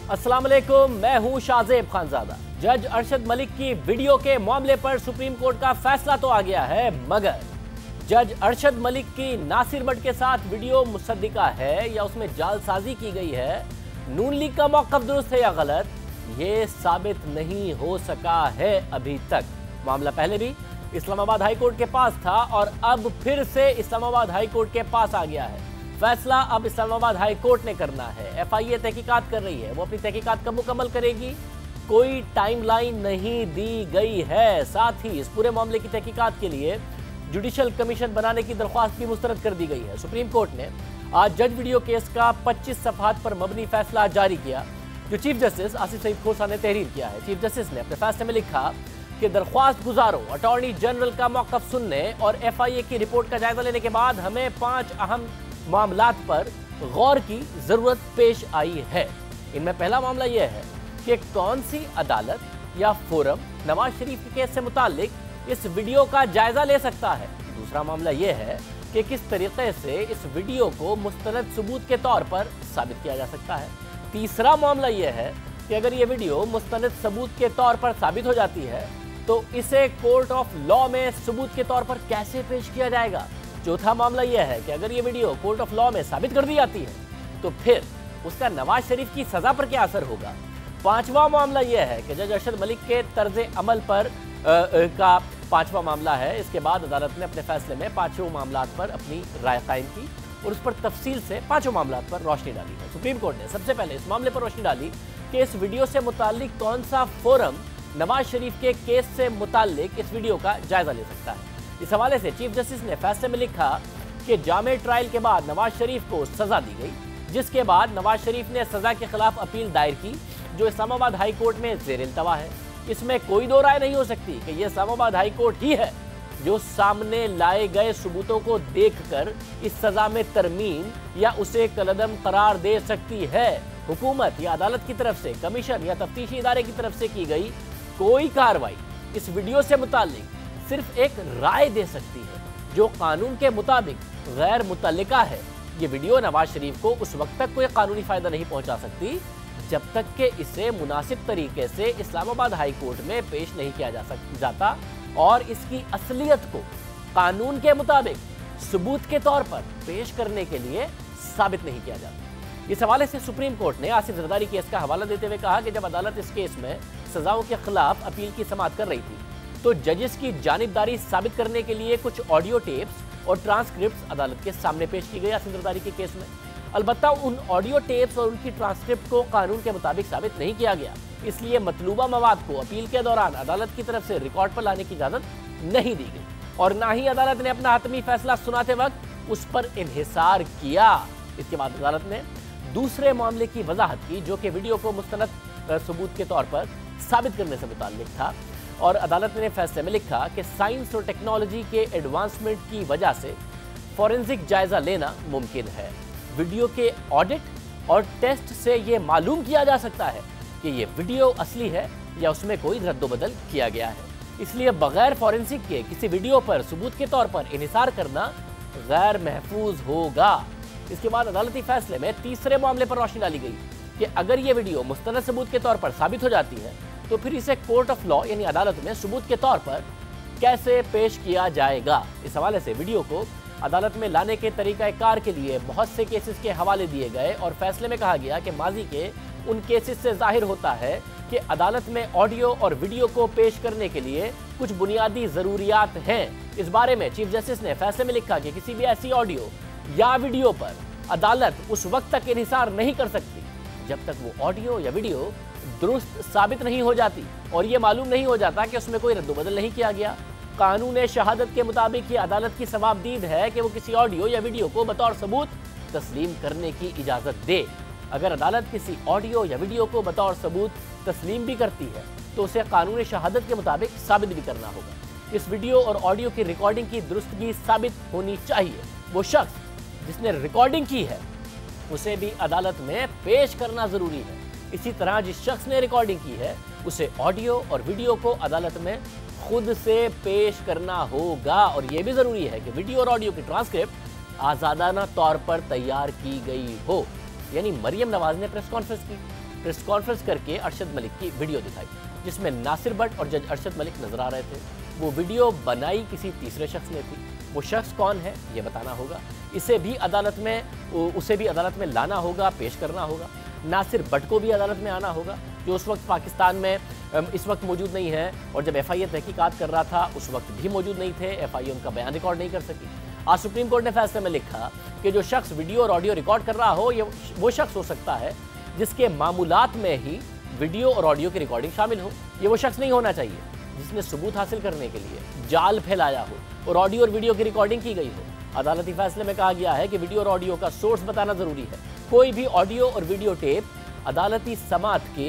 अस्सलाम वालेकुम, मैं हूं शाहजेब खानजादा। जज अरशद मलिक की वीडियो के मामले पर सुप्रीम कोर्ट का फैसला तो आ गया है, मगर जज अरशद मलिक की नासिर बट के साथ वीडियो मुसद्दिका है या उसमें जालसाजी की गई है, नून लीग का मौक़िफ़ दुरुस्त है या गलत, ये साबित नहीं हो सका है अभी तक। मामला पहले भी इस्लामाबाद हाई कोर्ट के पास था और अब फिर से इस्लामाबाद हाई कोर्ट के पास आ गया है। फैसला अब इस्लामाबाद हाई कोर्ट ने करना है। FIA तहकीकात कर रही है, वो अपनी तहकीकात कब मुकम्मल करेगी, कोई टाइमलाइन नहीं दी गई है। साथ ही इस पूरे मामले की तहकीकात के लिए जुडिशल कमीशन बनाने की दरख्वास्त भी मुस्तरद कर दी गई है। सुप्रीम कोर्ट ने आज जज वीडियो केस का 25 सफ़हात पर मबनी फैसला जारी किया, जो चीफ जस्टिस आसिफ सईद खोसा ने तहरीर किया है। चीफ जस्टिस ने अपने फैसले में लिखा कि दरख्वास्त गुजारों अटॉर्नी जनरल का मौक़िफ़ सुनने और FIA की रिपोर्ट का जायजा लेने के बाद हमें 5 अहम मामलात पर गौर की जरूरत पेश आई है। इनमें पहला मामला यह है कि कौन सी अदालत या फोरम नवाज शरीफ के केस से मुतालिक इस वीडियो का जायजा ले सकता है। दूसरा मामला यह है कि किस तरीके से इस वीडियो को मुस्तनद सबूत के तौर पर साबित किया जा सकता है। तीसरा मामला यह है कि अगर ये वीडियो मुस्तनद सबूत के तौर पर साबित हो जाती है तो इसे कोर्ट ऑफ लॉ में सबूत के तौर पर कैसे पेश किया जाएगा। चौथा मामला यह है कि अगर ये वीडियो कोर्ट ऑफ लॉ में साबित कर दी जाती है तो फिर उसका नवाज शरीफ की सजा पर क्या असर होगा। पांचवा मामला यह है कि जज अरशद मलिक के तर्ज अमल पर का पांचवा मामला है। इसके बाद अदालत ने अपने फैसले में पांचों मामलात पर अपनी राय कायम की और उस पर तफसील से पांचों मामलात पर रोशनी डाली है। सुप्रीम कोर्ट ने सबसे पहले इस मामले पर रोशनी डाली कि इस वीडियो से मुताल्लिक कौन सा फोरम नवाज शरीफ के केस से मुताल्लिक इस वीडियो का जायजा ले सकता है। इस हवाले से चीफ जस्टिस ने फैसले में लिखा कि जामे ट्रायल के बाद नवाज शरीफ को सजा दी गई, जिसके बाद नवाज शरीफ ने सजा के खिलाफ अपील दायर की, जो इस्लामाबाद हाई कोर्ट में ज़ेर इल्तवा है। इसमें कोई दो राय नहीं हो सकती कि यह इस्लामाबाद हाई कोर्ट ही है जो सामने लाए गए सबूतों को देखकर इस सजा में तरमीम या उसे कलअदम करार दे सकती है। हुकूमत या अदालत की तरफ से, कमीशन या तफ्तीशी इदारे की तरफ से की गई कोई कार्रवाई इस वीडियो से मुताल्लिक सिर्फ एक राय दे सकती है, जो कानून के मुताबिक गैर मुतल्लिका है। ये वीडियो नवाज शरीफ को उस वक्त तक कोई कानूनी फायदा नहीं पहुंचा सकती जब तक कि इसे मुनासिब तरीके से इस्लामाबाद हाई कोर्ट में पेश नहीं किया जाता और इसकी असलियत को कानून के मुताबिक सबूत के तौर पर पेश करने के लिए साबित नहीं किया जाता। इस हवाले से सुप्रीम कोर्ट ने आसिफ जरदारी केस का हवाला देते हुए कहा कि जब अदालत इस केस में सजाओं के खिलाफ अपील की समाअत कर रही थी तो जजेस की जानिबदारी साबित करने के लिए कुछ ऑडियो टेप्स और ट्रांसक्रिप्ट्स अदालत के सामने पेश की गई आसिफ जरदारी के केस में। अलबत्ता उन ऑडियो टेप्स और उनकी ट्रांसक्रिप्ट को कानून के मुताबिक साबित नहीं किया गया, इसलिए मतलूबा मवाद को अपील के दौरान अदालत की तरफ से रिकॉर्ड पर लाने की इजाजत नहीं दी गई और ना ही अदालत ने अपना हतमी फैसला सुनाते वक्त उस पर इन्हिसार किया। इसके बाद अदालत ने दूसरे मामले की वजाहत की, जो कि वीडियो को मुस्तनद सबूत के तौर पर साबित करने से मुताल्लिक था, और अदालत ने फैसले में लिखा कि साइंस और टेक्नोलॉजी के एडवांसमेंट की वजह से फॉरेंसिक जायजा लेना मुमकिन है। वीडियो के ऑडिट और टेस्ट से ये मालूम किया जा सकता है कि ये वीडियो असली है या उसमें कोई रद्दोबदल किया गया है, इसलिए बगैर फॉरेंसिक के किसी वीडियो पर सबूत के तौर पर इन्हिसार करना गैर महफूज होगा। इसके बाद अदालती फैसले में तीसरे मामले पर रोशनी डाली गई कि अगर ये वीडियो मुस्तनद सबूत के तौर पर साबित हो जाती है तो फिर इसे कोर्ट ऑफ लॉ यानी अदालत में सबूत के तौर पर कैसे पेश किया जाएगा। इस हवाले से वीडियो को अदालत में लाने के तरीक़ाकार के लिए बहुत से केसेस के हवाले दिए गए और फैसले में कहा गया कि माजी के उन केसेस से जाहिर होता है कि अदालत में ऑडियो और वीडियो को पेश करने के लिए कुछ बुनियादी ज़रूरियात हैं। इस बारे में चीफ जस्टिस ने फैसले में लिखा कि किसी भी ऐसी ऑडियो या वीडियो पर अदालत उस वक्त तक इन्हिसार नहीं कर सकती जब तक वो ऑडियो या वीडियो दुरुस्त साबित नहीं हो जाती और ये मालूम नहीं हो जाता कि उसमें कोई रद्दोबदल नहीं किया गया। कानून शहादत के मुताबिक ये अदालत की सवाबदीद है कि वो किसी ऑडियो या वीडियो को बतौर सबूत तस्लीम करने की इजाज़त दे। अगर अदालत किसी ऑडियो या वीडियो को बतौर सबूत तस्लीम भी करती है तो उसे कानून शहादत के मुताबिक साबित भी करना होगा। इस वीडियो और ऑडियो की रिकॉर्डिंग की दुरुस्तगी साबित होनी चाहिए। वो शख्स जिसने रिकॉर्डिंग की है उसे भी अदालत में पेश करना ज़रूरी है। इसी तरह जिस शख्स ने रिकॉर्डिंग की है उसे ऑडियो और वीडियो को अदालत में खुद से पेश करना होगा और यह भी ज़रूरी है कि वीडियो और ऑडियो की ट्रांसक्रिप्ट आज़ादाना तौर पर तैयार की गई हो। यानी मरियम नवाज ने प्रेस कॉन्फ्रेंस की, प्रेस कॉन्फ्रेंस करके अरशद मलिक की वीडियो दिखाई, जिसमें नासिर भट्ट और जज अरशद मलिक नजर आ रहे थे। वो वीडियो बनाई किसी तीसरे शख्स ने थी। वो शख्स कौन है ये बताना होगा। उसे भी अदालत में लाना होगा, पेश करना होगा। नासिर भट्ट को भी अदालत में आना होगा, जो उस वक्त पाकिस्तान में इस वक्त मौजूद नहीं है, और जब FIA तहकीकात कर रहा था उस वक्त भी मौजूद नहीं थे। FIA उनका बयान रिकॉर्ड नहीं कर सकी। आज सुप्रीम कोर्ट ने फैसले में लिखा कि जो शख्स वीडियो और ऑडियो रिकॉर्ड कर रहा हो, ये वो शख्स हो सकता है जिसके मामूलात में ही वीडियो और ऑडियो की रिकॉर्डिंग शामिल हो। ये वो शख्स नहीं होना चाहिए जिसने सबूत हासिल करने के लिए जाल फैलाया हो और ऑडियो और वीडियो की रिकॉर्डिंग की गई हो। अदालती फैसले में कहा गया है कि वीडियो और ऑडियो का सोर्स बताना जरूरी है। कोई भी ऑडियो और वीडियो टेप अदालती समाअत के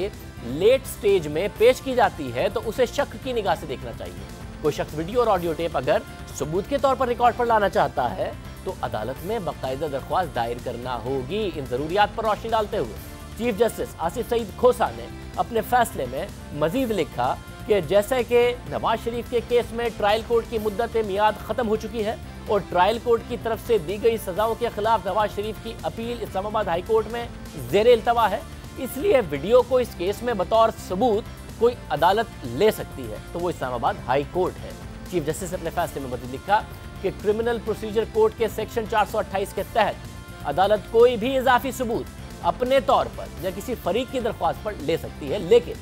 लेट स्टेज में पेश की जाती है तो उसे शक की निगाह से देखना चाहिए। कोई शख्स वीडियो और ऑडियो टेप अगर सबूत के तौर पर रिकॉर्ड पर लाना चाहता है तो अदालत में बाकायदा दरख्वास्त दायर करना होगी। इन जरूरियात पर रोशनी डालते हुए चीफ जस्टिस आसिफ सईद खोसा ने अपने फैसले में मजीद लिखा कि जैसे कि नवाज शरीफ के केस में ट्रायल कोर्ट की मुद्दत मियाद खत्म हो चुकी है और ट्रायल कोर्ट की तरफ से दी गई सजाओं के खिलाफ नवाज शरीफ की अपील इस्लामाबाद हाई कोर्ट में ज़ेरे इल्तवा है, इसलिए वीडियो को इस केस में बतौर सबूत कोई अदालत ले सकती है तो वो इस्लामाबाद हाई कोर्ट है। चीफ जस्टिस ने अपने फैसले में मजीद लिखा कि क्रिमिनल प्रोसीजर कोड के सेक्शन 428 के तहत अदालत कोई भी इजाफी सबूत अपने तौर पर या किसी फरीक की दरख्वास्त पर ले सकती है, लेकिन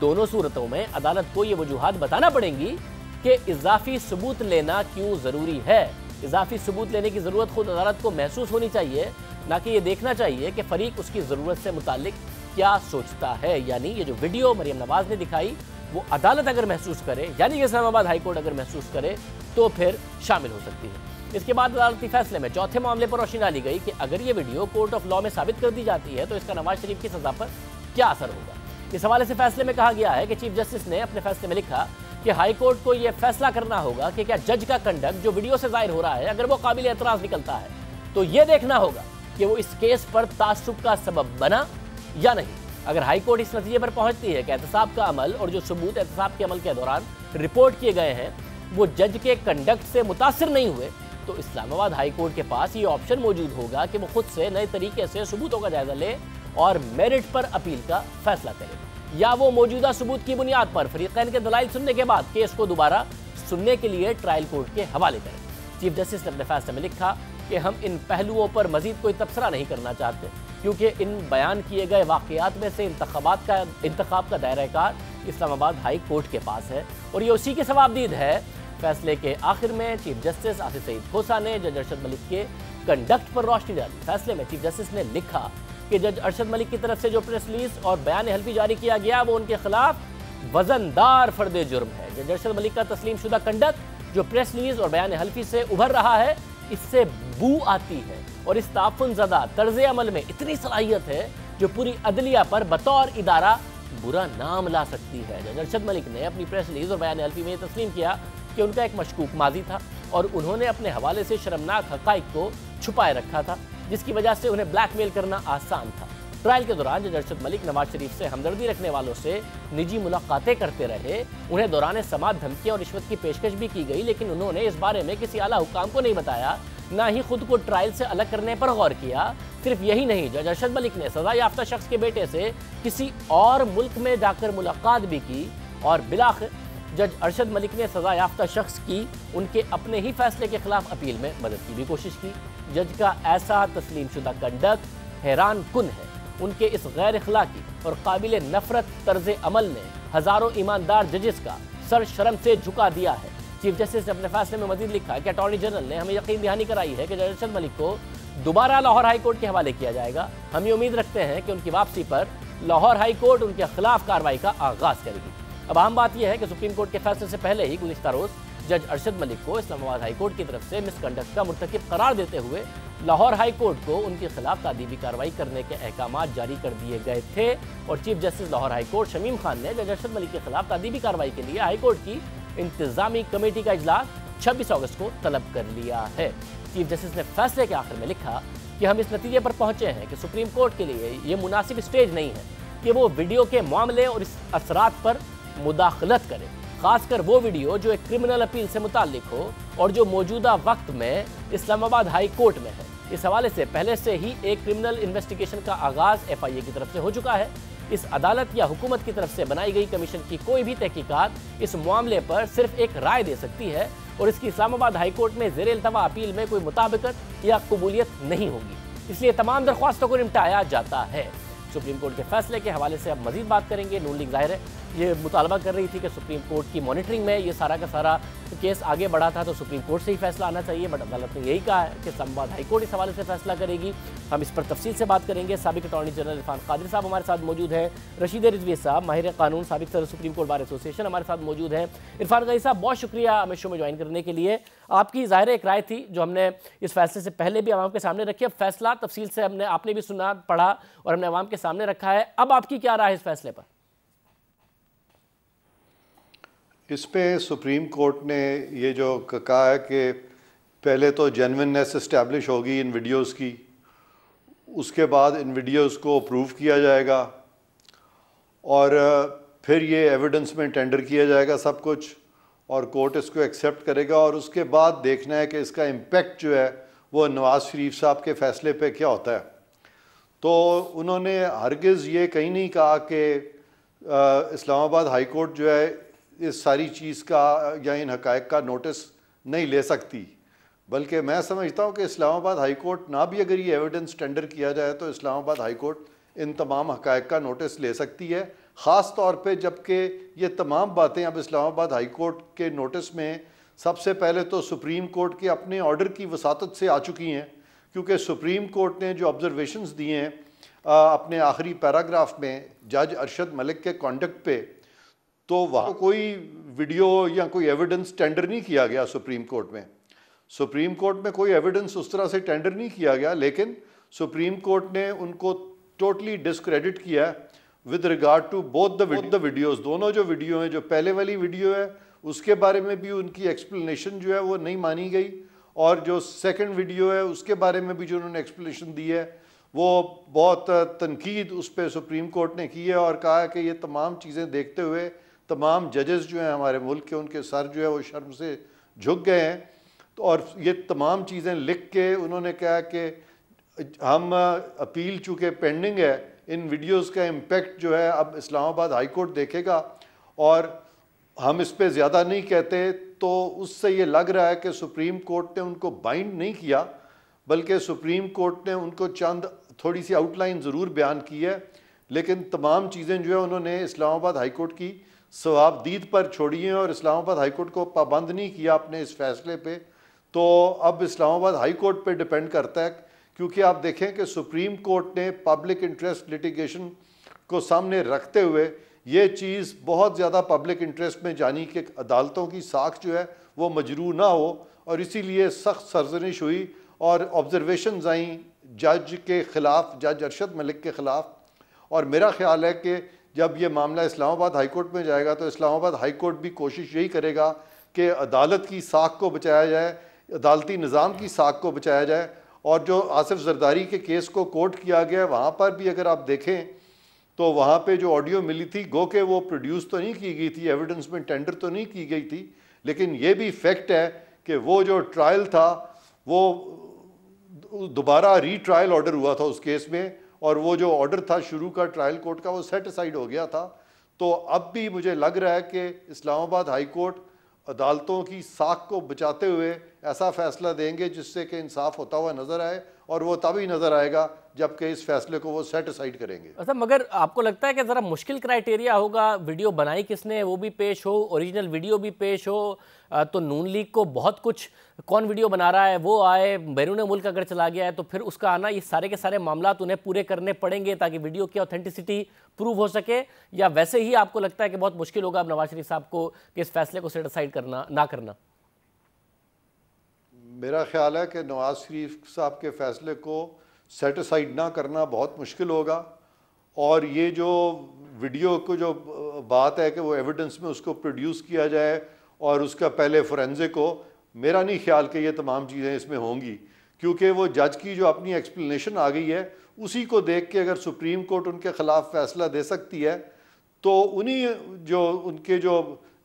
दोनों सूरतों में अदालत को ये वजूहात बताना पड़ेंगी कि इजाफी सबूत लेना क्यों जरूरी है। इजाफी सबूत लेने की जरूरत खुद अदालत को महसूस होनी चाहिए, ना कि ये देखना चाहिए कि फरीक उसकी जरूरत से मुतालिक क्या सोचता है। यानी ये जो वीडियो मरियम नवाज ने दिखाई वो अदालत अगर महसूस करे, यानी कि इस्लामाबाद हाई कोर्ट अगर महसूस करे तो फिर शामिल हो सकती है। इसके बाद अदालती फैसले में चौथे मामले पर रोशनी डाली गई कि अगर ये वीडियो कोर्ट ऑफ लॉ में साबित कर दी जाती है तो इसका नवाज शरीफ की सजा पर क्या असर होगा। इस हवाले से फैसले में कहा गया है कि चीफ जस्टिस ने अपने फैसले में लिखा कि हाई कोर्ट को यह फैसला करना होगा कि क्या जज का कंडक्ट जो वीडियो से जाहिर हो रहा है अगर वो काबिल एतराज निकलता है तो यह देखना होगा कि वो इस केस पर तासुब का सबब बना या नहीं। अगर हाई कोर्ट इस नतीजे पर पहुंचती है कि एहतसाब का अमल और जो सबूत एहतसाब के अमल के दौरान रिपोर्ट किए गए हैं वो जज के कंडक्ट से मुतासिर नहीं हुए तो इस्लामाबाद हाई कोर्ट के पास ये ऑप्शन मौजूद होगा कि वो खुद से नए तरीके से सबूतों का जायजा ले और मेरिट पर अपील का फैसला करे, या वो मौजूदा सबूत की बुनियाद पर फरीकैन के दलाइल सुनने के बाद केस को दोबारा सुनने के लिए ट्रायल कोर्ट के हवाले करें। चीफ जस्टिस ने अपने फैसले में लिखा कि हम इन पहलुओं पर मजीद कोई तबसरा नहीं करना चाहते क्योंकि इन बयान किए गए वाकयात में से इंतखाब का दायरा कार इस्लामाबाद हाई कोर्ट के पास है और ये उसी की सवाबदीद है। फैसले के आखिर में चीफ जस्टिस आसिफ सईद खोसा ने जज अरशद मलिक के कंडक्ट पर रोशनी डाली। फैसले में चीफ जस्टिस ने लिखा कि जज अरशद मलिक की तरफ से जो प्रेस रिलीज और बयान हल्फी जारी किया गया वो उनके खिलाफ वजनदार फर्द जुर्म है। जज अरशद मलिक का तस्लीम शुदा कंडक्ट जो प्रेस रिलीज और बयान हल्फी से उभर रहा है इससे बू आती है और इस ताफुनज़दा तर्ज अमल में इतनी सलाहियत है जो पूरी अदलिया पर बतौर इदारा बुरा नाम ला सकती है। जज अरशद मलिक ने अपनी प्रेस रिलीज और बयान हल्फी में तस्लीम किया कि उनका एक मशकूक माजी था और उन्होंने अपने हवाले से शर्मनाक हक़ाइक़ को छुपाए रखा था जिसकी वजह से उन्हें ब्लैकमेल करना आसान था। ट्रायल के दौरान जज अरशद मलिक नवाज शरीफ से हमदर्दी रखने वालों से निजी मुलाकातें करते रहे। उन्हें दौरान समाअत धमकियां और रिश्वत की पेशकश भी की गई, लेकिन उन्होंने इस बारे में किसी आला हुकाम को नहीं बताया, ना ही खुद को ट्रायल से अलग करने पर गौर किया। सिर्फ यही नहीं, जज अरशद मलिक ने सजा याफ्ता शख्स के बेटे से किसी और मुल्क में जाकर मुलाकात भी की और बिलाखिर जज अरशद मलिक ने सजा याफ्ता शख्स की उनके अपने ही फैसले के खिलाफ अपील में मदद की भी कोशिश की। जज का ऐसा तस्लीम शुदा कंडक्ट हैरान कुन है। उनके इस गैर इखलाकी और काबिल नफरत तर्ज अमल ने हजारों ईमानदार जजेस का सर शर्म से झुका दिया है। चीफ जस्टिस ने अपने फैसले में मजीद लिखा कि अटॉर्नी जनरल ने हमें यकीन दहानी कराई है कि जज अरशद मलिक को दोबारा लाहौर हाई कोर्ट के हवाले किया जाएगा। हम ये उम्मीद रखते हैं कि उनकी वापसी पर लाहौर हाई कोर्ट उनके खिलाफ कार्रवाई का आगाज करेगी। अब अहम बात यह है कि सुप्रीम कोर्ट के फैसले से पहले ही गुज़िश्ता रोज जज अरशद मलिक को इस्लामाबाद हाई कोर्ट की तरफ से मिसकंडक्ट का मुर्तकिब करार देते हुए लाहौर हाई कोर्ट को उनके खिलाफ तादीबी कार्रवाई करने के अहकाम जारी कर दिए गए थे और chief justice Lahore high court Shamim Khan ने जज अरशद मलिक के खिलाफ तादीबी कार्रवाई के लिए हाई कोर्ट की इंतजामी कमेटी का इजलास 26 अगस्त को तलब कर लिया है। चीफ जस्टिस ने फैसले के आखिर में लिखा कि हम इस नतीजे पर पहुंचे हैं कि सुप्रीम कोर्ट के लिए ये मुनासिब स्टेज नहीं है कि वो वीडियो के मामले और इस असरात पर मुदाखलत करे, खासकर वो वीडियो जो एक क्रिमिनल अपील से मुताल्लिक हो और जो मौजूदा वक्त में इस्लामाबाद हाई कोर्ट में है। इस हवाले से पहले से ही एक क्रिमिनल इन्वेस्टिगेशन का आगाज FIA की तरफ से हो चुका है। इस अदालत या हुकूमत की तरफ से बनाई गई कमीशन की कोई भी तहकीकात इस मामले पर सिर्फ एक राय दे सकती है और इसकी इस्लामाबाद हाईकोर्ट में ज़ेर इल्तवा अपील में कोई मुताबिकत या कबूलियत नहीं होगी। इसलिए तमाम दरख्वास्तों को निपटाया जाता है। सुप्रीम कोर्ट के फैसले के हवाले से अब मजीद बात करेंगे। नून लीग जाहिर है ये मुतालबा कर रही थी कि सुप्रीम कोर्ट की मॉनिटरिंग में ये सारा का सारा केस आगे बढ़ा था, तो सुप्रीम कोर्ट से ही फैसला आना चाहिए, बट अदालत ने यही कहा है कि इस्लामाबाद हाई कोर्ट इस हवाले से फैसला करेगी। हम इस पर तफसील से बात करेंगे। साबिक अटॉर्नी जनरल इरफान कादरी साहब हमारे साथ मौजूद हैं, रशीद रिजवी साहब माहिर कानून साबिक सदर सुप्रीम कोर्ट बार एसोसिएशन हमारे साथ मौजूद हैं। इरफान कादरी साहब बहुत शुक्रिया हमें शो में ज्वाइन करने के लिए। आपकी ज़ाहिर एक राय थी जो हमने इस फैसले से पहले भी आवाम के सामने रखी, अब फैसला तफसील से आपने भी सुना पढ़ा और हमने आवाम के सामने रखा है। अब आपकी क्या राय है इस फैसले पर? इस पे सुप्रीम कोर्ट ने ये जो कहा है कि पहले तो जेन्युइननेस इस्टेब्लिश होगी इन वीडियोस की, उसके बाद इन वीडियोस को अप्रूव किया जाएगा और फिर ये एविडेंस में टेंडर किया जाएगा सब कुछ और कोर्ट इसको एक्सेप्ट करेगा और उसके बाद देखना है कि इसका इम्पेक्ट जो है वो नवाज़ शरीफ साहब के फ़ैसले पे क्या होता है। तो उन्होंने हरगिज़ ये कहीं नहीं कहा कि इस्लामाबाद हाई कोर्ट जो है इस सारी चीज़ का या इन हक़ाइक़ का नोटिस नहीं ले सकती, बल्कि मैं समझता हूँ कि इस्लामाबाद हाई कोर्ट ना भी अगर ये एविडेंस टेंडर किया जाए तो इस्लामाबाद हाई कोर्ट इन तमाम हक़ाइक़ का नोटिस ले सकती है, ख़ास तौर पे जबकि ये तमाम बातें अब इस्लामाबाद हाई कोर्ट के नोटिस में सबसे पहले तो सुप्रीम कोर्ट के अपने ऑर्डर की वसातत से आ चुकी हैं, क्योंकि सुप्रीम कोर्ट ने जो ऑब्जर्वेशंस दिए हैं अपने आखिरी पैराग्राफ में जज अरशद मलिक के कॉन्डक्ट पे, तो वहाँ कोई वीडियो या कोई एविडेंस टेंडर नहीं किया गया। सुप्रीम कोर्ट में कोई एविडेंस उस तरह से टेंडर नहीं किया गया, लेकिन सुप्रीम कोर्ट ने उनको टोटली डिस्क्रेडिट किया with regard to both the videos. दोनों जो वीडियो हैं, जो पहले वाली वीडियो है उसके बारे में भी उनकी एक्सप्लेनेशन जो है वो नहीं मानी गई और जो सेकंड वीडियो है उसके बारे में भी जो उन्होंने एक्सप्लेनेशन दी है वो बहुत तनकीद उस पर सुप्रीम कोर्ट ने की है और कहा है कि ये तमाम चीज़ें देखते हुए तमाम जजेस जो हैं हमारे मुल्क के, उनके सर जो है वो शर्म से झुक गए हैं। तो और ये तमाम चीज़ें लिख के उन्होंने कहा कि हम अपील चूँकि पेंडिंग है, इन वीडियोस का इम्पेक्ट जो है अब इस्लामाबाद हाई कोर्ट देखेगा और हम इस पे ज़्यादा नहीं कहते। तो उससे ये लग रहा है कि सुप्रीम कोर्ट ने उनको बाइंड नहीं किया, बल्कि सुप्रीम कोर्ट ने उनको चंद थोड़ी सी आउटलाइन ज़रूर बयान की है, लेकिन तमाम चीज़ें जो है उन्होंने इस्लामाबाद हाई कोर्ट की सवाबदीद पर छोड़ी हैं और इस्लामाबाद हाई कोर्ट को पाबंद नहीं किया अपने इस फैसले पे। तो अब इस्लामाबाद हाई कोर्ट पे डिपेंड करता है, क्योंकि आप देखें कि सुप्रीम कोर्ट ने पब्लिक इंटरेस्ट लिटिगेशन को सामने रखते हुए ये चीज़ बहुत ज़्यादा पब्लिक इंटरेस्ट में जानी कि अदालतों की साख जो है वो मजरू ना हो, और इसीलिए सख्त सरजनिश हुई और ऑब्जर्वेशंस आई जज के ख़िलाफ़, जज अरशद मलिक के ख़िलाफ़। और मेरा ख्याल है कि जब ये मामला इस्लामाबाद हाई कोर्ट में जाएगा तो इस्लामाबाद हाई कोर्ट भी कोशिश यही करेगा कि अदालत की साख को बचाया जाए, अदालती निज़ाम की साख को बचाया जाए। और जो आसिफ जरदारी के केस को कोर्ट किया गया वहाँ पर भी अगर आप देखें तो वहाँ पे जो ऑडियो मिली थी, गो के वो प्रोड्यूस तो नहीं की गई थी, एविडेंस में टेंडर तो नहीं की गई थी, लेकिन ये भी फैक्ट है कि वो जो ट्रायल था वो दोबारा रीट्रायल ऑर्डर हुआ था उस केस में, और वो जो ऑर्डर था शुरू का ट्रायल कोर्ट का वो सेट असाइड हो गया था। तो अब भी मुझे लग रहा है कि इस्लामाबाद हाई कोर्ट अदालतों की साख को बचाते हुए ऐसा फैसला देंगे जिससे कि इंसाफ होता हुआ नज़र आए, और वो तभी नज़र आएगा जबकि इस फैसले को वो सेट असाइड करेंगे। अच्छा, मगर आपको लगता है कि ज़रा मुश्किल क्राइटेरिया होगा, वीडियो बनाई किसने वो भी पेश हो, ओरिजिनल वीडियो भी पेश हो, तो नून लीग को बहुत कुछ, कौन वीडियो बना रहा है वो आए, बैरून मुल्क अगर चला गया है तो फिर उसका आना, ये सारे के सारे मामला उन्हें पूरे करने पड़ेंगे ताकि वीडियो की ऑथेंटिसिटी प्रूव हो सके, या वैसे ही आपको लगता है कि बहुत मुश्किल होगा अब नवाज शरीफ साहब को कि इस फैसले को सेट असाइड करना ना करना? मेरा ख्याल है कि नवाज शरीफ साहब के फैसले को सेट असाइड ना करना बहुत मुश्किल होगा, और ये जो वीडियो को जो बात है कि वो एविडेंस में उसको प्रोड्यूस किया जाए और उसका पहले फोरेंसिक हो, मेरा नहीं ख्याल कि ये तमाम चीज़ें इसमें होंगी, क्योंकि वो जज की जो अपनी एक्सप्लेनेशन आ गई है उसी को देख के अगर सुप्रीम कोर्ट उनके ख़िलाफ़ फैसला दे सकती है तो उन्हीं जो उनके जो